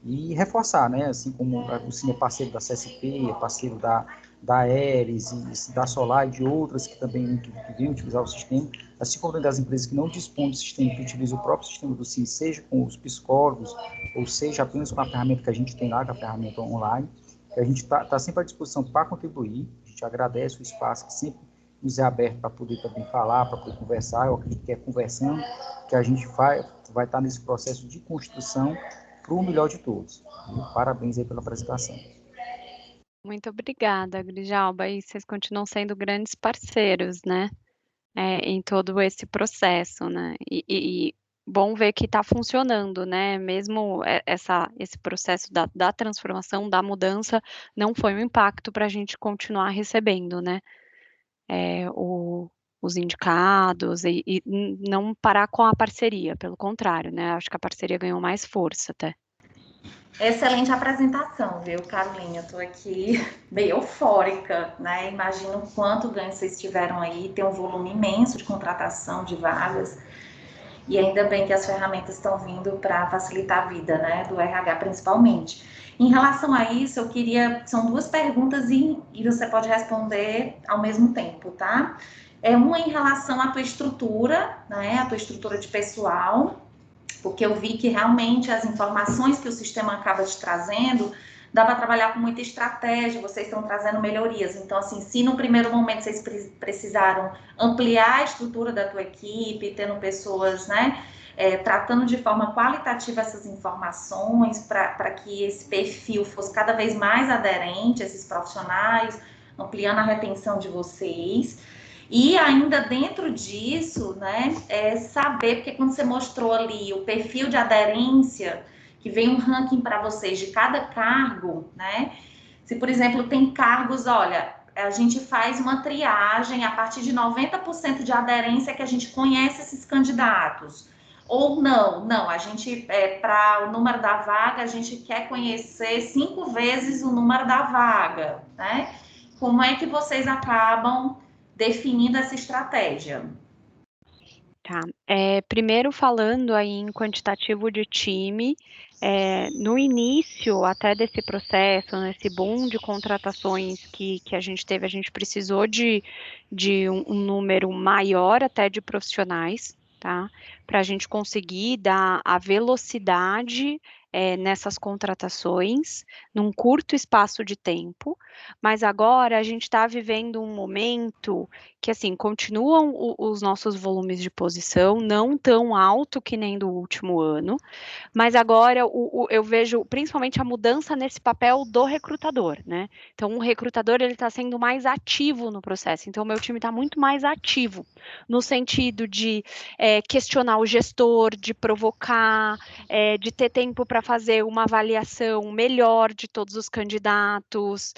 e reforçar, né, assim como o Cine é parceiro da CSP, é parceiro da Aeris, e da Solar e de outras que também vêm utilizar o sistema, assim como das empresas que não dispõem do sistema, que utilizam o próprio sistema do Cine, seja com os psicólogos, ou seja apenas com a ferramenta que a gente tem lá, que é a ferramenta online, que a gente está sempre à disposição para contribuir, a gente agradece o espaço que sempre nos é aberto para poder também falar, para poder conversar. Eu acredito que é conversando que a gente vai estar nesse processo de construção para o melhor de todos. E parabéns aí pela apresentação. Muito obrigada, Grijalba, e vocês continuam sendo grandes parceiros, né, em todo esse processo, né, e bom ver que está funcionando, né, mesmo esse processo da transformação, da mudança, não foi um impacto para a gente continuar recebendo, né, os indicados e não parar com a parceria, pelo contrário, né, acho que a parceria ganhou mais força até. Excelente apresentação, viu, Carolina? Eu tô aqui meio eufórica, né? Imagino o quanto ganho vocês tiveram aí, tem um volume imenso de contratação de vagas, e ainda bem que as ferramentas estão vindo para facilitar a vida, né, do RH principalmente. Em relação a isso, eu queria, são duas perguntas e você pode responder ao mesmo tempo, tá? Uma em relação à tua estrutura, né, a tua estrutura de pessoal, porque eu vi que realmente as informações que o sistema acaba te trazendo, dá para trabalhar com muita estratégia, vocês estão trazendo melhorias. Então, assim, se no primeiro momento vocês precisaram ampliar a estrutura da tua equipe, tendo pessoas, né, tratando de forma qualitativa essas informações, para que esse perfil fosse cada vez mais aderente a esses profissionais, ampliando a retenção de vocês. E ainda dentro disso, né, saber, porque quando você mostrou ali o perfil de aderência, que vem um ranking para vocês de cada cargo, né, se, por exemplo, tem cargos, olha, a gente faz uma triagem a partir de 90% de aderência que a gente conhece esses candidatos. Ou não, a gente, para o número da vaga, a gente quer conhecer 5 vezes o número da vaga, né? Como é que vocês acabam definindo essa estratégia? Tá. Primeiro falando aí em quantitativo de time, no início até desse processo, nesse boom de contratações que a gente teve, a gente precisou de um número maior até de profissionais, tá? Para a gente conseguir dar a velocidade nessas contratações, num curto espaço de tempo, mas agora a gente está vivendo um momento que, assim, continuam os nossos volumes de posição, não tão alto que nem do último ano, mas agora eu vejo principalmente a mudança nesse papel do recrutador, né? Então, o recrutador, ele está sendo mais ativo no processo, então o meu time está muito mais ativo, no sentido de questionar o gestor, de provocar, de ter tempo para fazer uma avaliação melhor de todos os candidatos,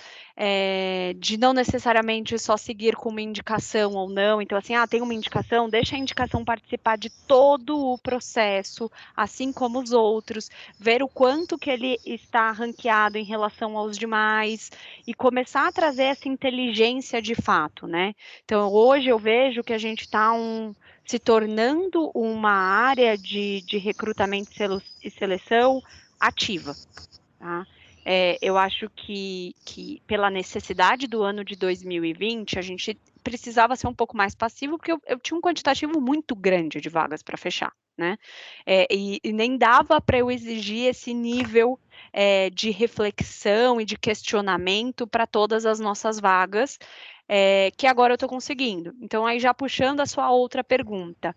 de não necessariamente só seguir com uma indicação ou não. Então, assim, tem uma indicação, deixa a indicação participar de todo o processo, assim como os outros, ver o quanto que ele está ranqueado em relação aos demais e começar a trazer essa inteligência de fato, né? Então, hoje eu vejo que a gente está se tornando uma área de recrutamento e seleção ativa, tá? Eu acho que pela necessidade do ano de 2020, a gente precisava ser um pouco mais passivo, porque eu tinha um quantitativo muito grande de vagas para fechar, né? E nem dava para eu exigir esse nível de reflexão e de questionamento para todas as nossas vagas, que agora eu estou conseguindo. Então, aí já puxando a sua outra pergunta,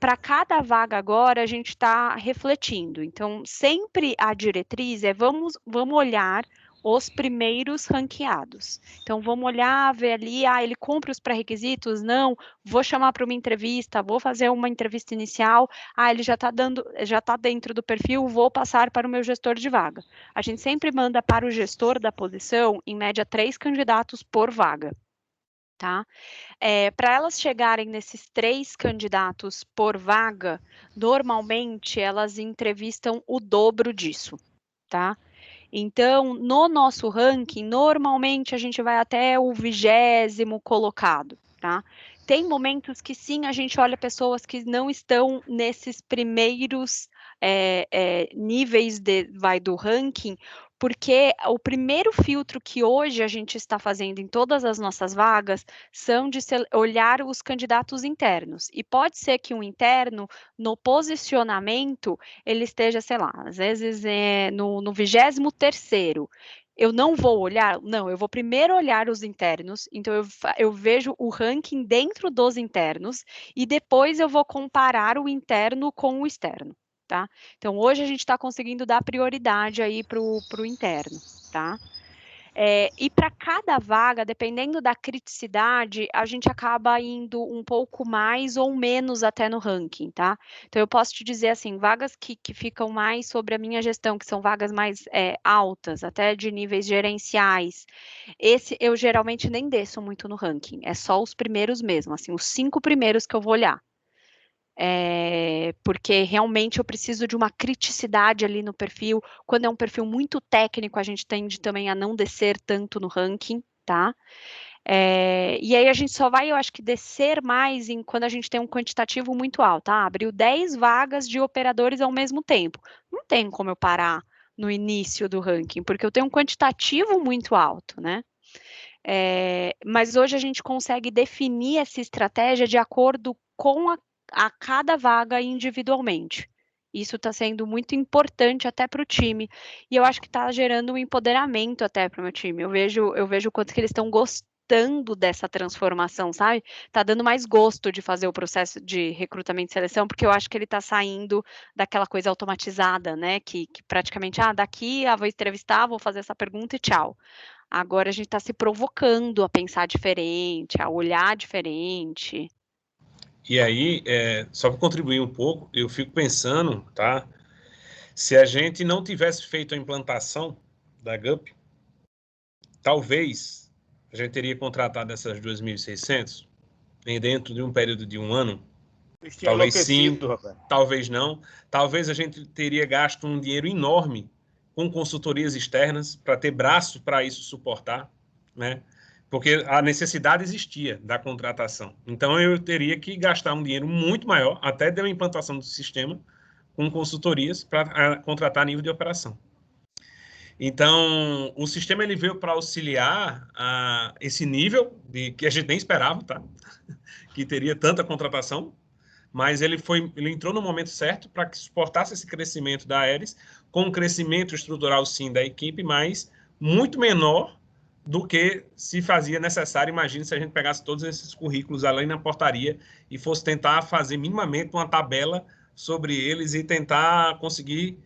para cada vaga agora a gente está refletindo. Então, sempre a diretriz vamos olhar os primeiros ranqueados. Então, vamos olhar, ver ali, ele cumpre os pré-requisitos? Não, vou chamar para uma entrevista, vou fazer uma entrevista inicial, ele já está dentro do perfil, vou passar para o meu gestor de vaga. A gente sempre manda para o gestor da posição, em média, 3 candidatos por vaga. Tá? Para elas chegarem nesses 3 candidatos por vaga, normalmente elas entrevistam o dobro disso, tá? Então, no nosso ranking, normalmente a gente vai até o 20º colocado, tá? Tem momentos que sim, a gente olha pessoas que não estão nesses primeiros níveis do ranking, porque o primeiro filtro que hoje a gente está fazendo em todas as nossas vagas são de olhar os candidatos internos. E pode ser que um interno, no posicionamento, ele esteja, sei lá, às vezes no 23º. Eu não vou olhar? Não, eu vou primeiro olhar os internos, então eu vejo o ranking dentro dos internos e depois eu vou comparar o interno com o externo, tá? Então, hoje a gente está conseguindo dar prioridade aí para o interno, tá? E para cada vaga, dependendo da criticidade, a gente acaba indo um pouco mais ou menos até no ranking, tá? Então, eu posso te dizer assim, vagas que ficam mais sobre a minha gestão, que são vagas mais altas, até de níveis gerenciais, esse eu geralmente nem desço muito no ranking, é só os primeiros mesmo, assim, os 5 primeiros que eu vou olhar. Porque realmente eu preciso de uma criticidade ali no perfil. Quando é um perfil muito técnico, a gente tende também a não descer tanto no ranking, tá? E aí a gente só vai, eu acho que, descer mais quando a gente tem um quantitativo muito alto, tá? Abriu 10 vagas de operadores ao mesmo tempo. Não tem como eu parar no início do ranking, porque eu tenho um quantitativo muito alto, né? Mas hoje a gente consegue definir essa estratégia de acordo com a cada vaga individualmente. Isso está sendo muito importante até para o time. E eu acho que está gerando um empoderamento até para o meu time. Eu vejo o quanto que eles estão gostando dessa transformação, sabe? Tá dando mais gosto de fazer o processo de recrutamento e seleção, porque eu acho que ele está saindo daquela coisa automatizada, né? Que praticamente, daqui vou entrevistar, vou fazer essa pergunta e tchau. Agora a gente está se provocando a pensar diferente, a olhar diferente. E aí, só para contribuir um pouco, eu fico pensando, tá? Se a gente não tivesse feito a implantação da GUP, talvez a gente teria contratado essas 2.600 dentro de um período de um ano. Talvez sim, talvez não. Talvez a gente teria gasto um dinheiro enorme com consultorias externas para ter braço para isso suportar, né? Porque a necessidade existia da contratação. Então, eu teria que gastar um dinheiro muito maior, até da implantação do sistema, com consultorias para contratar a nível de operação. Então, o sistema ele veio para auxiliar esse nível que a gente nem esperava, tá? Que teria tanta contratação, mas ele entrou no momento certo para que suportasse esse crescimento da Aeris, com um crescimento estrutural, sim, da equipe, mas muito menor do que se fazia necessário. Imagine se a gente pegasse todos esses currículos além na portaria e fosse tentar fazer minimamente uma tabela sobre eles e tentar conseguir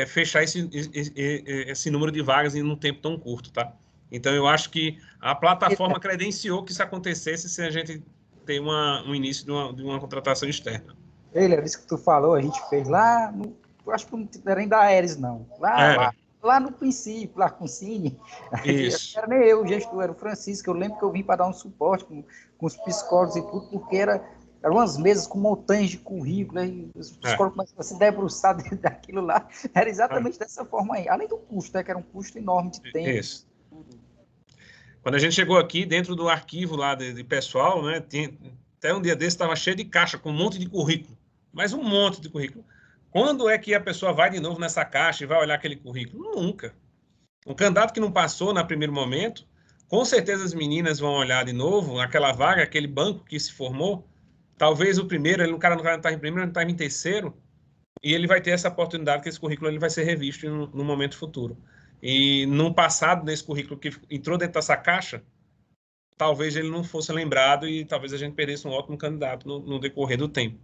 fechar esse número de vagas em um tempo tão curto, tá? Então, eu acho que a plataforma credenciou que isso acontecesse se a gente ter um início de uma contratação externa. Ele, isso que tu falou, a gente fez lá, acho que não era nem da Aeres, não. Lá no princípio, lá com o Cine. Isso. Era nem eu, o gestor, era o Francisco. Eu lembro que eu vim para dar um suporte com os psicólogos e tudo, porque eram umas mesas com montanhas de currículo, e os psicólogos começaram a se debruçar dentro daquilo lá. Era exatamente dessa forma aí. Além do custo, que era um custo enorme de tempo. Isso. Quando a gente chegou aqui, dentro do arquivo lá de pessoal, né, até um dia desse estava cheio de caixa, com um monte de currículo. Mas um monte de currículo. Quando é que a pessoa vai de novo nessa caixa e vai olhar aquele currículo? Nunca. Um candidato que não passou no primeiro momento, com certeza as meninas vão olhar de novo aquela vaga, aquele banco que se formou. Talvez o primeiro, o cara não está em primeiro, não está em terceiro, e ele vai ter essa oportunidade que esse currículo ele vai ser revisto no momento futuro. E no passado, nesse currículo que entrou dentro dessa caixa, talvez ele não fosse lembrado e talvez a gente perdesse um ótimo candidato no decorrer do tempo.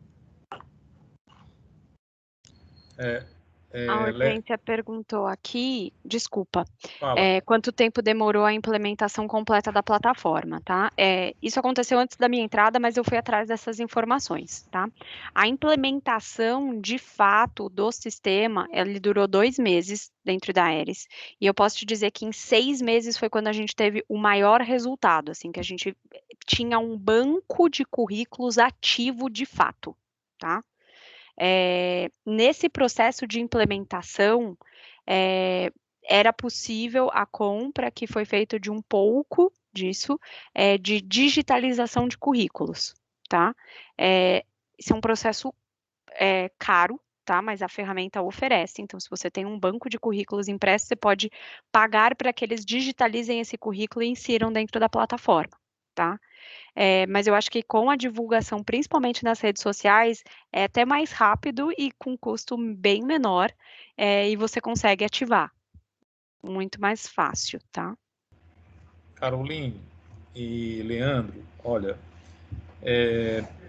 A Hortência perguntou aqui, desculpa, Fala. quanto tempo demorou a implementação completa da plataforma, tá? Isso aconteceu antes da minha entrada, mas eu fui atrás dessas informações, tá? A implementação, de fato, do sistema, ele durou 2 meses dentro da Aeris, e eu posso te dizer que em 6 meses foi quando a gente teve o maior resultado, assim, que a gente tinha um banco de currículos ativo de fato, tá? Nesse processo de implementação, era possível a compra que foi feita de um pouco disso, de digitalização de currículos, tá? Esse é um processo caro, tá? Mas a ferramenta oferece. Então, se você tem um banco de currículos impressos, você pode pagar para que eles digitalizem esse currículo e insiram dentro da plataforma, tá? Mas eu acho que com a divulgação, principalmente nas redes sociais, é até mais rápido e com custo bem menor, e você consegue ativar. Muito mais fácil, tá? Caroline e Leandro, olha,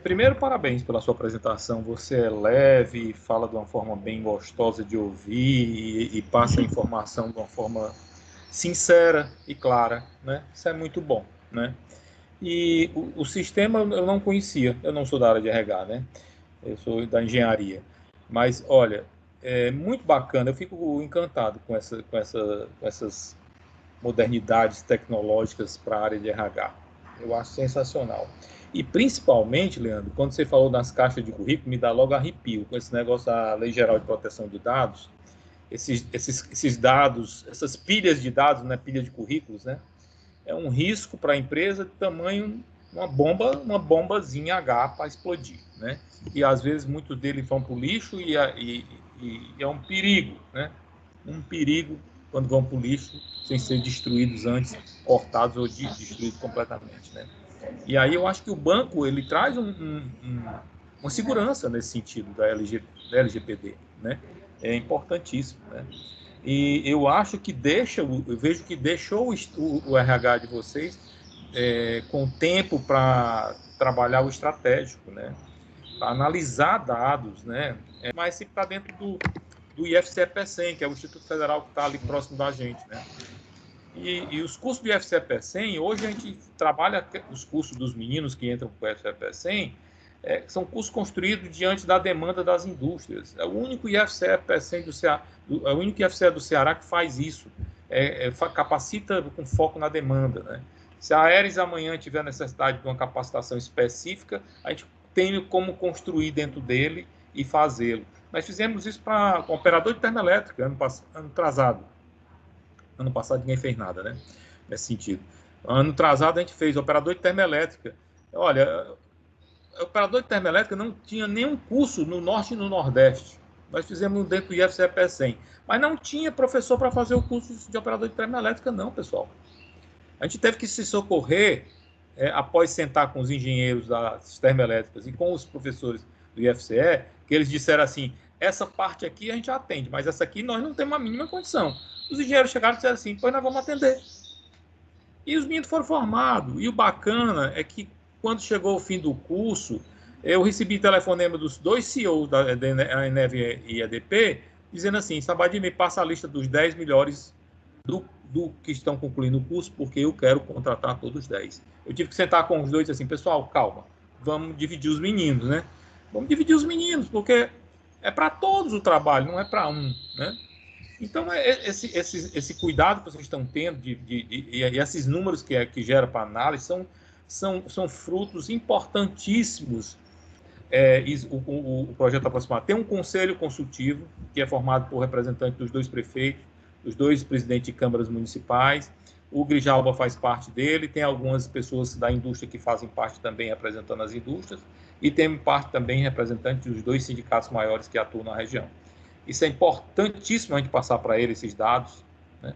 primeiro, parabéns pela sua apresentação. Você é leve, fala de uma forma bem gostosa de ouvir e passa a informação de uma forma sincera e clara, né? Isso é muito bom, né? E o sistema eu não conhecia, eu não sou da área de RH, né? Eu sou da engenharia. Mas, olha, é muito bacana, eu fico encantado com essas modernidades tecnológicas para a área de RH. Eu acho sensacional. E principalmente, Leandro, quando você falou nas caixas de currículo, me dá logo arrepio com esse negócio da Lei Geral de Proteção de Dados, esses dados, essas pilhas de dados, né, pilha de currículos, né, é um risco para a empresa de tamanho uma bombazinha H para explodir, né? E às vezes muitos deles vão para o lixo e é um perigo, né? Um perigo quando vão para o lixo sem ser destruídos antes, cortados ou destruídos completamente, né? E aí eu acho que o banco ele traz uma segurança nesse sentido da LGPD, né? É importantíssimo, né? E eu acho que eu vejo que deixou o RH de vocês com tempo para trabalhar o estratégico, né? Para analisar dados, né? Mas se está dentro do IFCE-PECEM, que é o Instituto Federal que está ali próximo da gente, né? E os cursos do IFCE-PECEM, hoje a gente trabalha os cursos dos meninos que entram para o IFCE-PECEM, são cursos construídos diante da demanda das indústrias. É o único IFCE-PECEM do Ceará, é o único IFCE do Ceará que faz isso, capacita com foco na demanda, né? Se a Aeres amanhã tiver necessidade de uma capacitação específica, a gente tem como construir dentro dele e fazê-lo. Nós fizemos isso para o operador de termoelétrica ano atrasado. Ano passado ninguém fez nada, né? Nesse sentido. Ano atrasado a gente fez operador de termoelétrica. Olha, o operador de termoelétrica não tinha nenhum curso no Norte e no Nordeste. Nós fizemos dentro do IFCE-PECEM. Mas não tinha professor para fazer o curso de operador de termoelétrica, não, pessoal. A gente teve que se socorrer após sentar com os engenheiros das termoelétricas e com os professores do IFCE, que eles disseram assim, essa parte aqui a gente atende, mas essa aqui nós não temos a mínima condição. Os engenheiros chegaram e disseram assim, pois nós vamos atender. E os meninos foram formados. E o bacana é que, quando chegou o fim do curso, eu recebi telefonema dos dois CEOs da ENEV e EDP, dizendo assim, Sabadim, me passa a lista dos 10 melhores do que estão concluindo o curso, porque eu quero contratar todos os 10. Eu tive que sentar com os dois e dizer assim, pessoal, calma, vamos dividir os meninos, né? Vamos dividir os meninos, porque é para todos o trabalho, não é para um, né? Então, esse cuidado que vocês estão tendo e esses números que gera para análise são frutos importantíssimos. O projeto aproximado tem um conselho consultivo, que é formado por representantes dos dois prefeitos, dos dois presidentes de câmaras municipais. O Grijalba faz parte dele, tem algumas pessoas da indústria que fazem parte também representando as indústrias, e tem parte também representante dos dois sindicatos maiores que atuam na região. Isso é importantíssimo a gente passar para ele esses dados, né?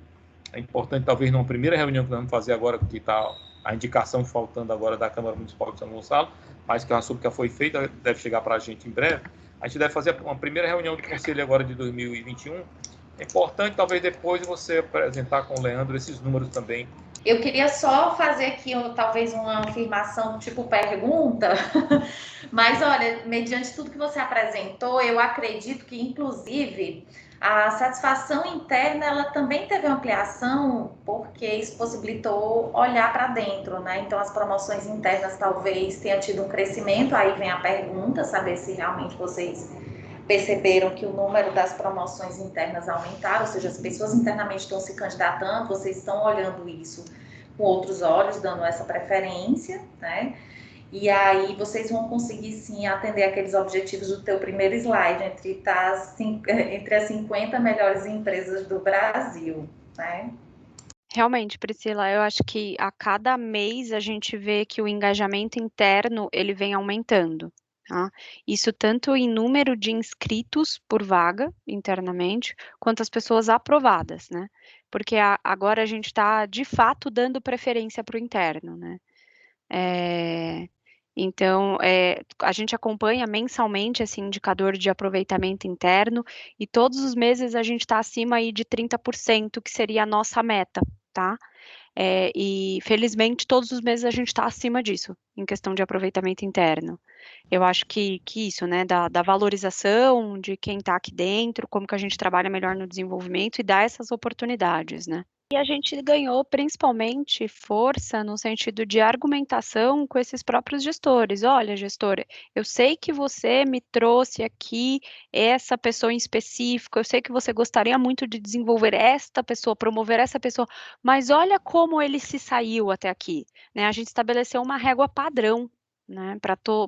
É importante, talvez, numa primeira reunião que nós vamos fazer agora, que está a indicação faltando agora da Câmara Municipal de São Gonçalo, mas que eu assumo que já foi feita, deve chegar para a gente em breve. A gente deve fazer uma primeira reunião de conselho agora de 2021. É importante, talvez, depois você apresentar com o Leandro esses números também. Eu queria só fazer aqui, talvez, uma afirmação tipo pergunta, mas olha, mediante tudo que você apresentou, eu acredito que, inclusive, a satisfação interna, ela também teve ampliação, porque isso possibilitou olhar para dentro, né? Então, as promoções internas talvez tenham tido um crescimento, aí vem a pergunta, saber se realmente vocês perceberam que o número das promoções internas aumentaram, ou seja, as pessoas internamente estão se candidatando, vocês estão olhando isso com outros olhos, dando essa preferência, né? E aí vocês vão conseguir, sim, atender aqueles objetivos do teu primeiro slide, entre as 50 melhores empresas do Brasil, né? Realmente, Priscila, eu acho que a cada mês a gente vê que o engajamento interno, ele vem aumentando. Tá? Isso tanto em número de inscritos por vaga internamente, quanto as pessoas aprovadas, né? Porque agora a gente está, de fato, dando preferência para o interno, né? Então, a gente acompanha mensalmente esse indicador de aproveitamento interno e todos os meses a gente está acima aí de 30%, que seria a nossa meta, tá? E felizmente todos os meses a gente está acima disso, em questão de aproveitamento interno. Eu acho que isso, né, da valorização de quem está aqui dentro, como que a gente trabalha melhor no desenvolvimento e dá essas oportunidades, né? E a gente ganhou principalmente força no sentido de argumentação com esses próprios gestores. Olha, gestora, eu sei que você me trouxe aqui essa pessoa em específico, eu sei que você gostaria muito de desenvolver esta pessoa, promover essa pessoa, mas olha como ele se saiu até aqui, né? A gente estabeleceu uma régua padrão, né,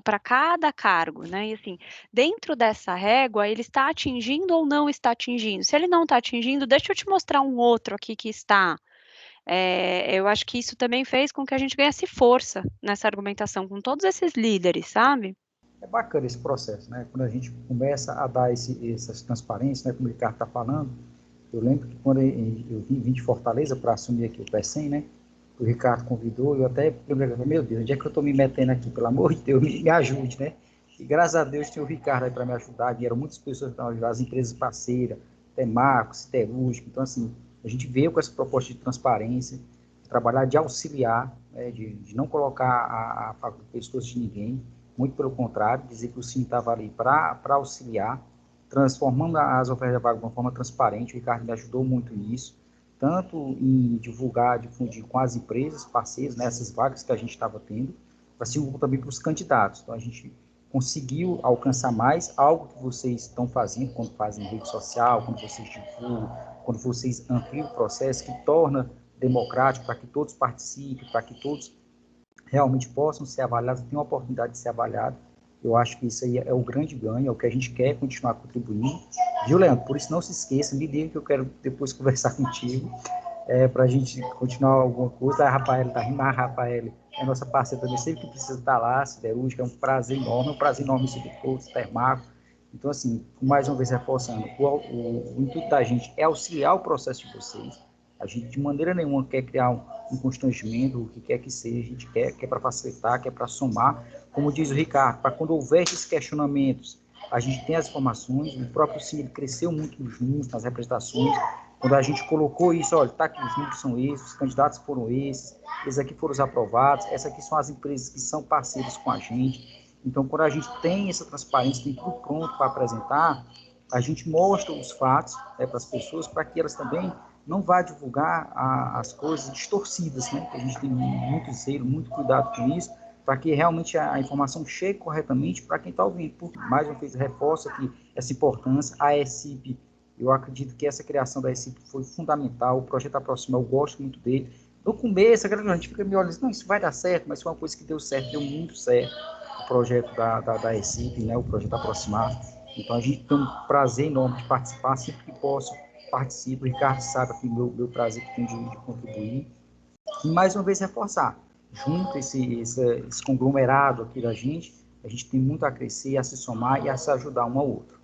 para cada cargo, né? E assim, dentro dessa régua, ele está atingindo ou não está atingindo? Se ele não está atingindo, deixa eu te mostrar um outro aqui que está. Eu acho que isso também fez com que a gente ganhasse força nessa argumentação com todos esses líderes, sabe? É bacana esse processo, né? Quando a gente começa a dar essas transparências, né? Como o Ricardo está falando, eu lembro que quando eu vim de Fortaleza para assumir aqui o PECEM, né? O Ricardo convidou, eu até lembrei, meu Deus, onde é que eu estou me metendo aqui? Pelo amor de Deus, me ajude, né? E graças a Deus tinha o Ricardo aí para me ajudar, vieram muitas pessoas para ajudar, as empresas parceiras, Temarcos, Siderúrgica. Então, assim, a gente veio com essa proposta de transparência, de trabalhar, de auxiliar, né? de não colocar a faca do pescoço de ninguém, muito pelo contrário, dizer que o Cine estava ali para auxiliar, transformando as ofertas de vaga de uma forma transparente. O Ricardo me ajudou muito nisso, tanto em divulgar, difundir com as empresas, parceiros, nessas vagas que a gente estava tendo, assim como também para os candidatos. Então, a gente conseguiu alcançar mais algo que vocês estão fazendo, quando fazem rede social, quando vocês divulgam, quando vocês ampliam o processo, que torna democrático, para que todos participem, para que todos realmente possam ser avaliados, tenham a oportunidade de ser avaliados. Eu acho que isso aí é o grande ganho, é o que a gente quer continuar contribuindo. Viu, Leandro? Por isso, não se esqueça, me diga que eu quero depois conversar contigo, para a gente continuar alguma coisa. A Rafaela está rindo, a Rafaela é nossa parceira também, sempre que precisa estar lá, Siderúrgica, é um prazer enorme receber todos, Termaco. Então, assim, mais uma vez reforçando, o intuito da gente é auxiliar o processo de vocês. A gente, de maneira nenhuma, quer criar um constrangimento, o que quer que seja, a gente quer para facilitar, quer para somar. Como diz o Ricardo, para quando houver esses questionamentos, a gente tem as informações, o próprio CIE cresceu muito nos números, nas representações. Quando a gente colocou isso, olha, tá aqui, os números são esses, os candidatos foram esses aqui foram os aprovados, essas aqui são as empresas que são parceiras com a gente. Então, quando a gente tem essa transparência, tem tudo pronto para apresentar, a gente mostra os fatos, né, para as pessoas, para que elas também não vá divulgar as coisas distorcidas, né? A gente tem muito zelo, muito cuidado com isso, para que realmente a informação chegue corretamente para quem está ouvindo. Porque, mais uma vez, reforça aqui essa importância. A ESIP, eu acredito que essa criação da ESIP foi fundamental. O projeto Aproxima, eu gosto muito dele. No começo, a gente fica me olhando, não, isso vai dar certo, mas foi uma coisa que deu certo, deu muito certo. O projeto da ESIP, né? O projeto Aproximar. Então, a gente tem um prazer enorme de participar, sempre que posso participo. O Ricardo sabe aqui meu prazer que tem de contribuir. E, mais uma vez, reforçar. Junto esse conglomerado aqui da gente, a gente tem muito a crescer, a se somar e a se ajudar um ao outro.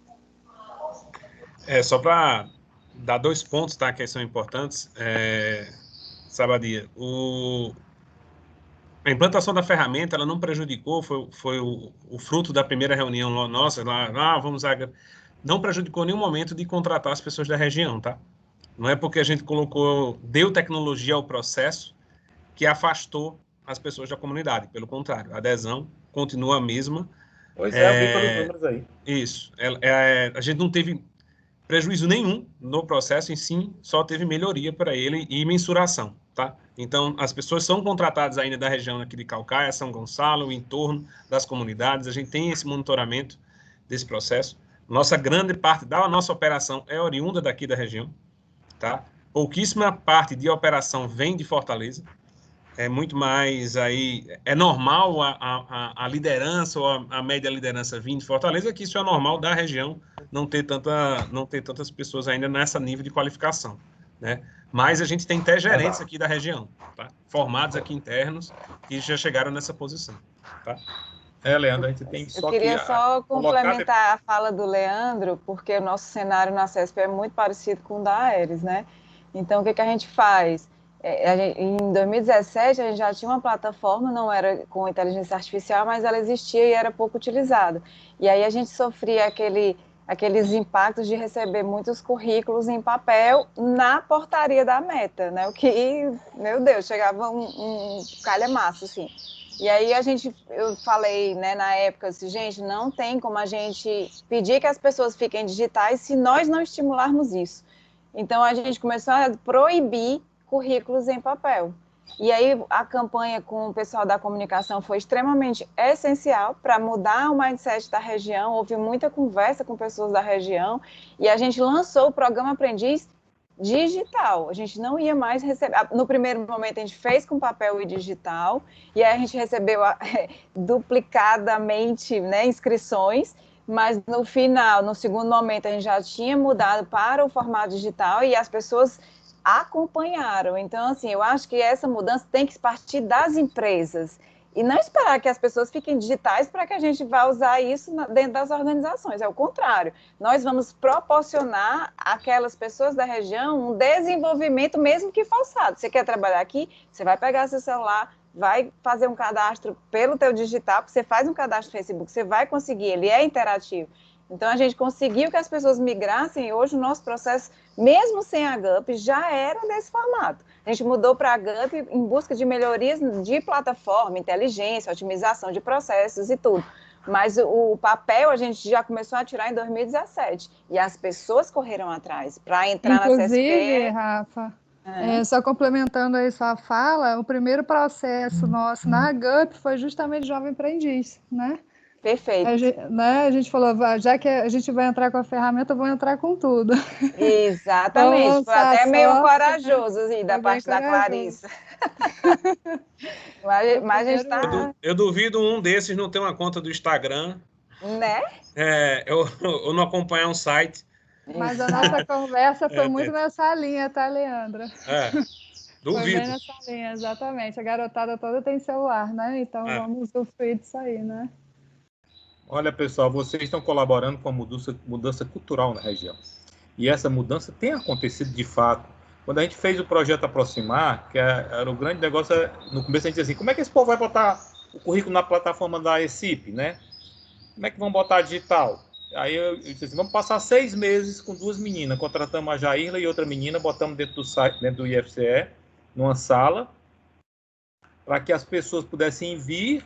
Só para dar 2 pontos, tá, que são importantes, Sabadia, a implantação da ferramenta, ela não prejudicou, foi o fruto da primeira reunião nossa, lá, não prejudicou em nenhum momento de contratar as pessoas da região, tá? Não é porque a gente deu tecnologia ao processo que afastou as pessoas da comunidade, pelo contrário, a adesão continua a mesma. Pois eu vi pelos números aí. Isso, a gente não teve prejuízo nenhum no processo, em si, só teve melhoria para ele e mensuração, tá? Então, as pessoas são contratadas ainda da região aqui de Caucaia, São Gonçalo, o entorno das comunidades, a gente tem esse monitoramento desse processo. Nossa grande parte da nossa operação é oriunda daqui da região, tá? Pouquíssima parte de operação vem de Fortaleza, é muito mais aí, é normal a liderança ou a média liderança vir de Fortaleza, que isso é normal da região, não ter tantas pessoas ainda nessa nível de qualificação, né? Mas a gente tem até gerentes aqui da região, tá? Formados aqui internos, que já chegaram nessa posição, tá? Leandro, a gente tem só que... Eu queria só complementar a fala do Leandro, porque o nosso cenário na CESP é muito parecido com o da Aeres, né? Então, o que a gente faz? Em 2017, a gente já tinha uma plataforma, não era com inteligência artificial, mas ela existia e era pouco utilizada. E aí a gente sofria aqueles impactos de receber muitos currículos em papel na portaria da Meta, né? O que, meu Deus, chegava um calhamaço, assim. E aí eu falei, né, na época, assim, gente, não tem como a gente pedir que as pessoas fiquem digitais se nós não estimularmos isso. Então, a gente começou a proibir currículos em papel. E aí a campanha com o pessoal da comunicação foi extremamente essencial para mudar o mindset da região, houve muita conversa com pessoas da região, e a gente lançou o programa Aprendiz digital. A gente não ia mais receber... No primeiro momento a gente fez com papel e digital, e aí a gente recebeu duplicadamente, né, inscrições, mas no final, no segundo momento, a gente já tinha mudado para o formato digital e as pessoas acompanharam. Então, assim, eu acho que essa mudança tem que partir das empresas e não esperar que as pessoas fiquem digitais para que a gente vá usar isso dentro das organizações. É o contrário. Nós vamos proporcionar àquelas pessoas da região um desenvolvimento, mesmo que forçado. Você quer trabalhar aqui? Você vai pegar seu celular, vai fazer um cadastro pelo teu digital, você faz um cadastro no Facebook, você vai conseguir, ele é interativo. Então, a gente conseguiu que as pessoas migrassem, e hoje o nosso processo, mesmo sem a GUP, já era desse formato. A gente mudou para a GUP em busca de melhorias de plataforma, inteligência, otimização de processos e tudo. Mas o papel a gente já começou a tirar em 2017, e as pessoas correram atrás para entrar na CSP. Inclusive, Rafa, só complementando aí sua fala, o primeiro processo nosso na GUP foi justamente Jovem Aprendiz, né? Perfeito. A gente falou, já que a gente vai entrar com a ferramenta, eu vou entrar com tudo. Exatamente, foi até meio corajoso assim, da parte da Clarissa. mas a gente tá... Eu duvido um desses não ter uma conta do Instagram. Né? Eu não acompanhar um site. Mas a nossa conversa foi muito nessa linha, tá, Leandra? Duvido. Foi bem nessa linha, exatamente. A garotada toda tem celular, né? Então vamos usufruir disso aí, né? Olha, pessoal, vocês estão colaborando com a mudança cultural na região. E essa mudança tem acontecido de fato. Quando a gente fez o projeto Aproximar, que era o grande negócio, no começo a gente dizia assim, como é que esse povo vai botar o currículo na plataforma da ECIP, né? Como é que vão botar digital? Aí eu disse assim, vamos passar 6 meses com 2 meninas, contratamos a Jairla e outra menina, botamos dentro do site, dentro do IFCE, numa sala, para que as pessoas pudessem vir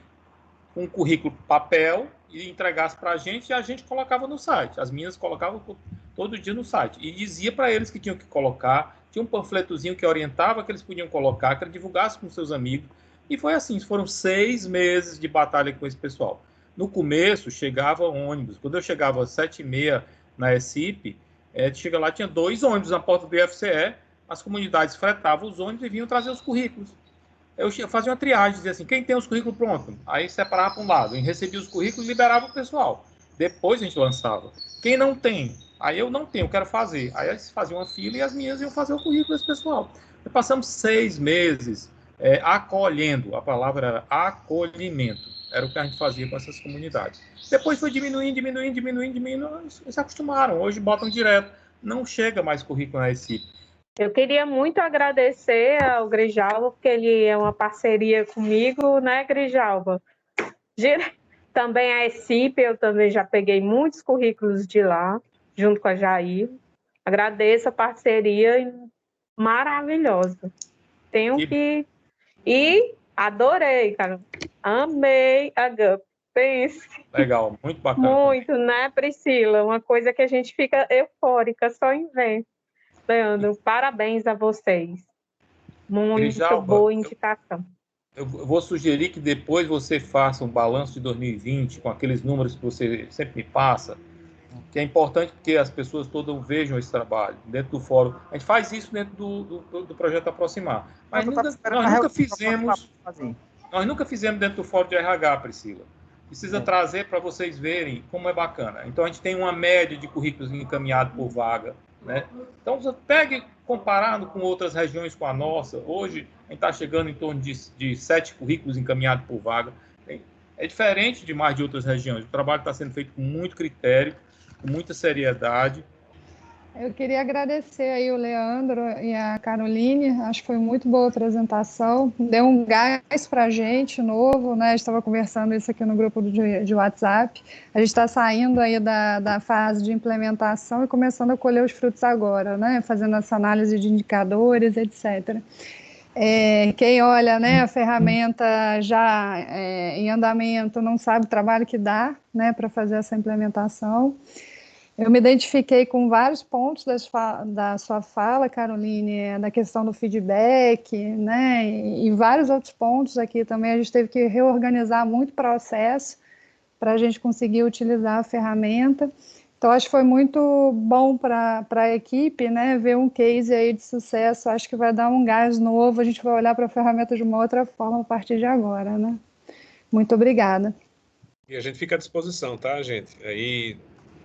com um currículo papel e entregasse para a gente, e a gente colocava no site. As meninas colocavam todo dia no site. E dizia para eles que tinham que colocar, tinha um panfletozinho que orientava que eles podiam colocar, que ele divulgasse com seus amigos. E foi assim, foram 6 meses de batalha com esse pessoal. No começo, chegava ônibus. Quando eu chegava às 7h30 na ECIP, chega lá, tinha 2 ônibus na porta do IFCE, as comunidades fretavam os ônibus e vinham trazer os currículos. Eu fazia uma triagem, dizia assim, quem tem os currículos prontos? Aí separava para um lado, recebia os currículos e liberava o pessoal. Depois a gente lançava. Quem não tem? Aí eu não tenho, eu quero fazer. Aí eles faziam uma fila e as minhas iam fazer o currículo desse pessoal. E passamos 6 meses acolhendo, a palavra era acolhimento. Era o que a gente fazia com essas comunidades. Depois foi diminuindo, eles se acostumaram. Hoje botam direto. Não chega mais currículo na ECIP. Eu queria muito agradecer ao Grijalva, porque ele é uma parceria comigo, né, Grijalva? Também a ECIP, eu também já peguei muitos currículos de lá, junto com a Jair. Agradeço a parceria maravilhosa. E adorei, cara. Amei a GUP. Pense. Legal, muito bacana. Muito, né, Priscila? Uma coisa que a gente fica eufórica só em ver. Leandro, parabéns a vocês. Muito Grijalva, boa indicação. Eu vou sugerir que depois você faça um balanço de 2020 com aqueles números que você sempre me passa, que é importante porque as pessoas todas vejam esse trabalho dentro do fórum. A gente faz isso dentro do projeto Aproximar. Mas nós nunca fizemos dentro do fórum de RH, Priscila. Precisa trazer para vocês verem como é bacana. Então, a gente tem uma média de currículos encaminhados por vaga, né? Então, você pegue, comparando com outras regiões com a nossa, hoje a gente está chegando em torno de 7 currículos encaminhados por vaga. É diferente de mais de outras regiões. O trabalho está sendo feito com muito critério, com muita seriedade. Eu queria agradecer aí o Leandro e a Caroline, acho que foi muito boa a apresentação, deu um gás para a gente novo, né? A gente estava conversando isso aqui no grupo de WhatsApp, a gente está saindo aí da fase de implementação e começando a colher os frutos agora, né? Fazendo essa análise de indicadores, etc. Quem olha, né, a ferramenta já em andamento não sabe o trabalho que dá, né, para fazer essa implementação. Eu me identifiquei com vários pontos da sua fala, Caroline, da questão do feedback, né, e vários outros pontos aqui também. A gente teve que reorganizar muito o processo para a gente conseguir utilizar a ferramenta. Então, acho que foi muito bom para a equipe, né, ver um case aí de sucesso. Acho que vai dar um gás novo, a gente vai olhar para a ferramenta de uma outra forma a partir de agora, né. Muito obrigada. E a gente fica à disposição, tá, gente? Aí,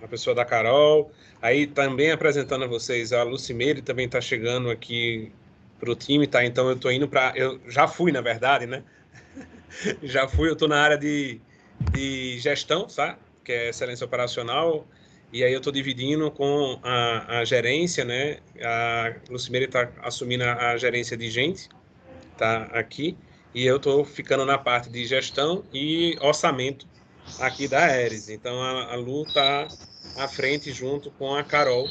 a pessoa da Carol, aí também apresentando a vocês, a Lucimeire também está chegando aqui para o time, tá? Então, eu estou indo para... Eu já fui, na verdade, né? Já fui, eu estou na área de gestão, tá? Que é excelência operacional, e aí eu estou dividindo com a gerência, né? A Lucimeire está assumindo a gerência de gente, tá? Aqui, e eu estou ficando na parte de gestão e orçamento aqui da Aeres. Então, a Lu está à frente junto com a Carol,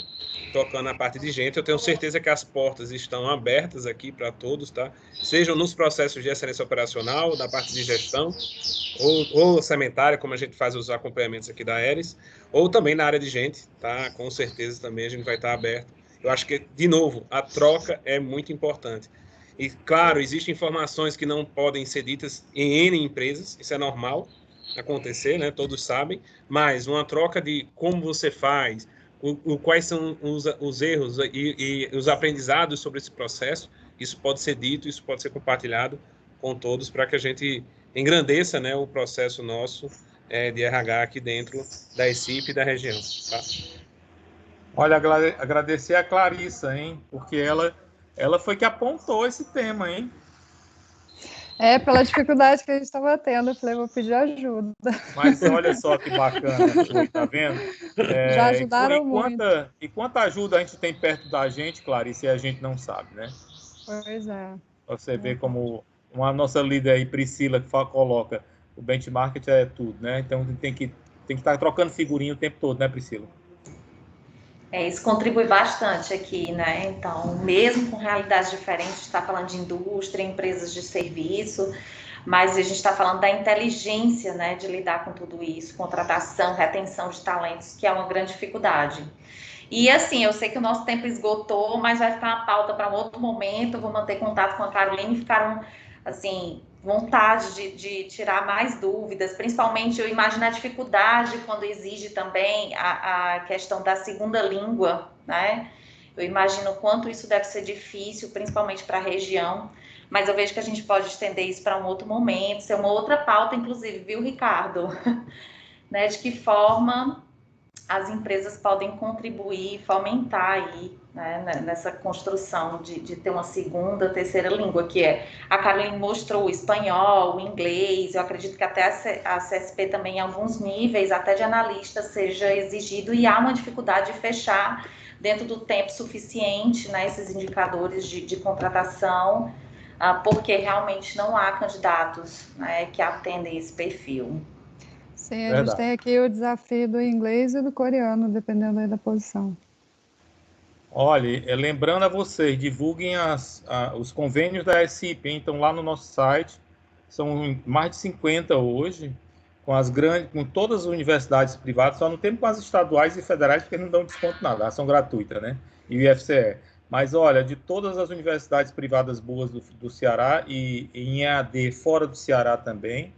tocando a parte de gente. Eu tenho certeza que as portas estão abertas aqui para todos, tá? Sejam nos processos de excelência operacional, da parte de gestão, ou orçamentária, como a gente faz os acompanhamentos aqui da Aeres, ou também na área de gente, tá? Com certeza também a gente vai estar aberto. Eu acho que, de novo, a troca é muito importante. E, claro, existem informações que não podem ser ditas em N empresas, isso é normal acontecer, né? Todos sabem, mas uma troca de como você faz, quais são os erros e os aprendizados sobre esse processo, isso pode ser dito, isso pode ser compartilhado com todos para que a gente engrandeça, né, o processo nosso de RH aqui dentro da ECIP e da região. Tá? Olha, agradecer a Clarissa, hein? Porque ela foi que apontou esse tema, hein? Pela dificuldade que a gente estava tendo, eu falei, vou pedir ajuda. Mas olha só que bacana, tá vendo? Já ajudaram muito. E quanta ajuda a gente tem perto da gente, Clarice, e a gente não sabe, né? Pois é. Você vê como a nossa líder aí, Priscila, que coloca, o benchmark é tudo, né? Então tem que estar trocando figurinha o tempo todo, né, Priscila? Isso contribui bastante aqui, né? Então, mesmo com realidades diferentes, a gente está falando de indústria, empresas de serviço, mas a gente está falando da inteligência, né, de lidar com tudo isso, contratação, retenção de talentos, que é uma grande dificuldade. E assim, eu sei que o nosso tempo esgotou, mas vai ficar uma pauta para um outro momento, eu vou manter contato com a Caroline, ficaram, assim, vontade de tirar mais dúvidas, principalmente eu imagino a dificuldade quando exige também a questão da segunda língua, né? Eu imagino o quanto isso deve ser difícil, principalmente para a região, mas eu vejo que a gente pode estender isso para um outro momento, ser uma outra pauta, inclusive, viu, Ricardo? Né? De que forma as empresas podem contribuir, fomentar aí, né, nessa construção de ter uma segunda, terceira língua, que é, a Caroline mostrou o espanhol, o inglês, eu acredito que até a CSP também, em alguns níveis, até de analista, seja exigido, e há uma dificuldade de fechar dentro do tempo suficiente, né, esses indicadores de contratação, porque realmente não há candidatos, né, que atendem esse perfil. Sim, a gente tem aqui o desafio do inglês e do coreano, dependendo aí da posição. Olha, lembrando a vocês, divulguem os convênios da ECIP, hein? Então lá no nosso site, são mais de 50 hoje, com todas as universidades privadas, só não temos com as estaduais e federais, porque não dão desconto nada, elas são gratuitas, né? E o IFCE. Mas olha, de todas as universidades privadas boas do Ceará e em EAD fora do Ceará também,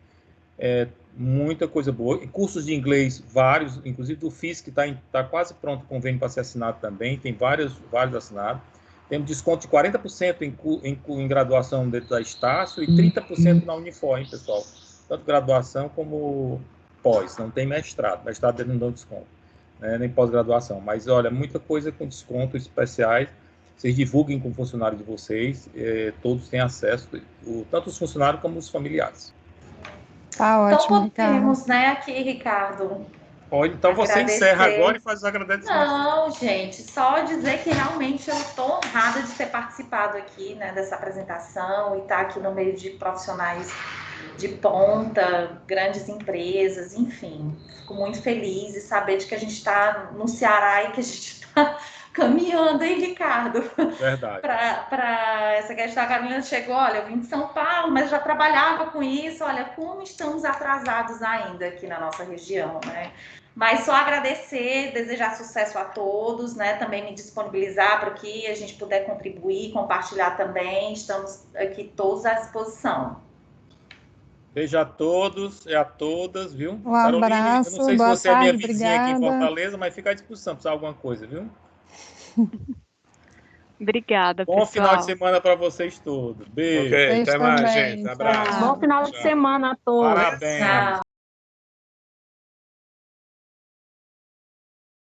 muita coisa boa. Cursos de inglês, vários, inclusive do FIS, que está quase pronto o convênio para ser assinado também, tem vários assinados. Temos desconto de 40% em graduação dentro da Estácio e 30% na Unifor, hein, pessoal? Tanto graduação como pós, não tem mestrado. Mestrado eles não dão desconto, né? Nem pós-graduação. Mas, olha, muita coisa com descontos especiais. Vocês divulguem com o funcionário de vocês, todos têm acesso, tanto os funcionários como os familiares. Tá ótimo, então podemos, né, aqui, Ricardo. Pode, então agradecer. Você encerra agora e faz os agradecimentos. Não, gente, só dizer que realmente eu estou honrada de ter participado aqui, né, dessa apresentação e estar aqui no meio de profissionais de ponta, grandes empresas, enfim. Fico muito feliz e saber de que a gente está no Ceará e que a gente está caminhando, hein, Ricardo? Verdade. Para essa questão, a Carolina chegou, olha, eu vim de São Paulo, mas já trabalhava com isso, olha, como estamos atrasados ainda aqui na nossa região, né? Mas só agradecer, desejar sucesso a todos, né? Também me disponibilizar para que a gente puder contribuir, compartilhar também. Estamos aqui todos à disposição. Beijo a todos e a todas, viu? Um abraço, eu não sei se boa você é minha tarde, vizinha aqui em obrigada. Fortaleza, mas fica à disposição, precisar alguma coisa, viu? Obrigada, Bom pessoal. final de semana para vocês todos. Beijo. Ok, Vocês até mais, também, gente. Abraço. tchau. Bom final de semana a todos. Parabéns. Tchau.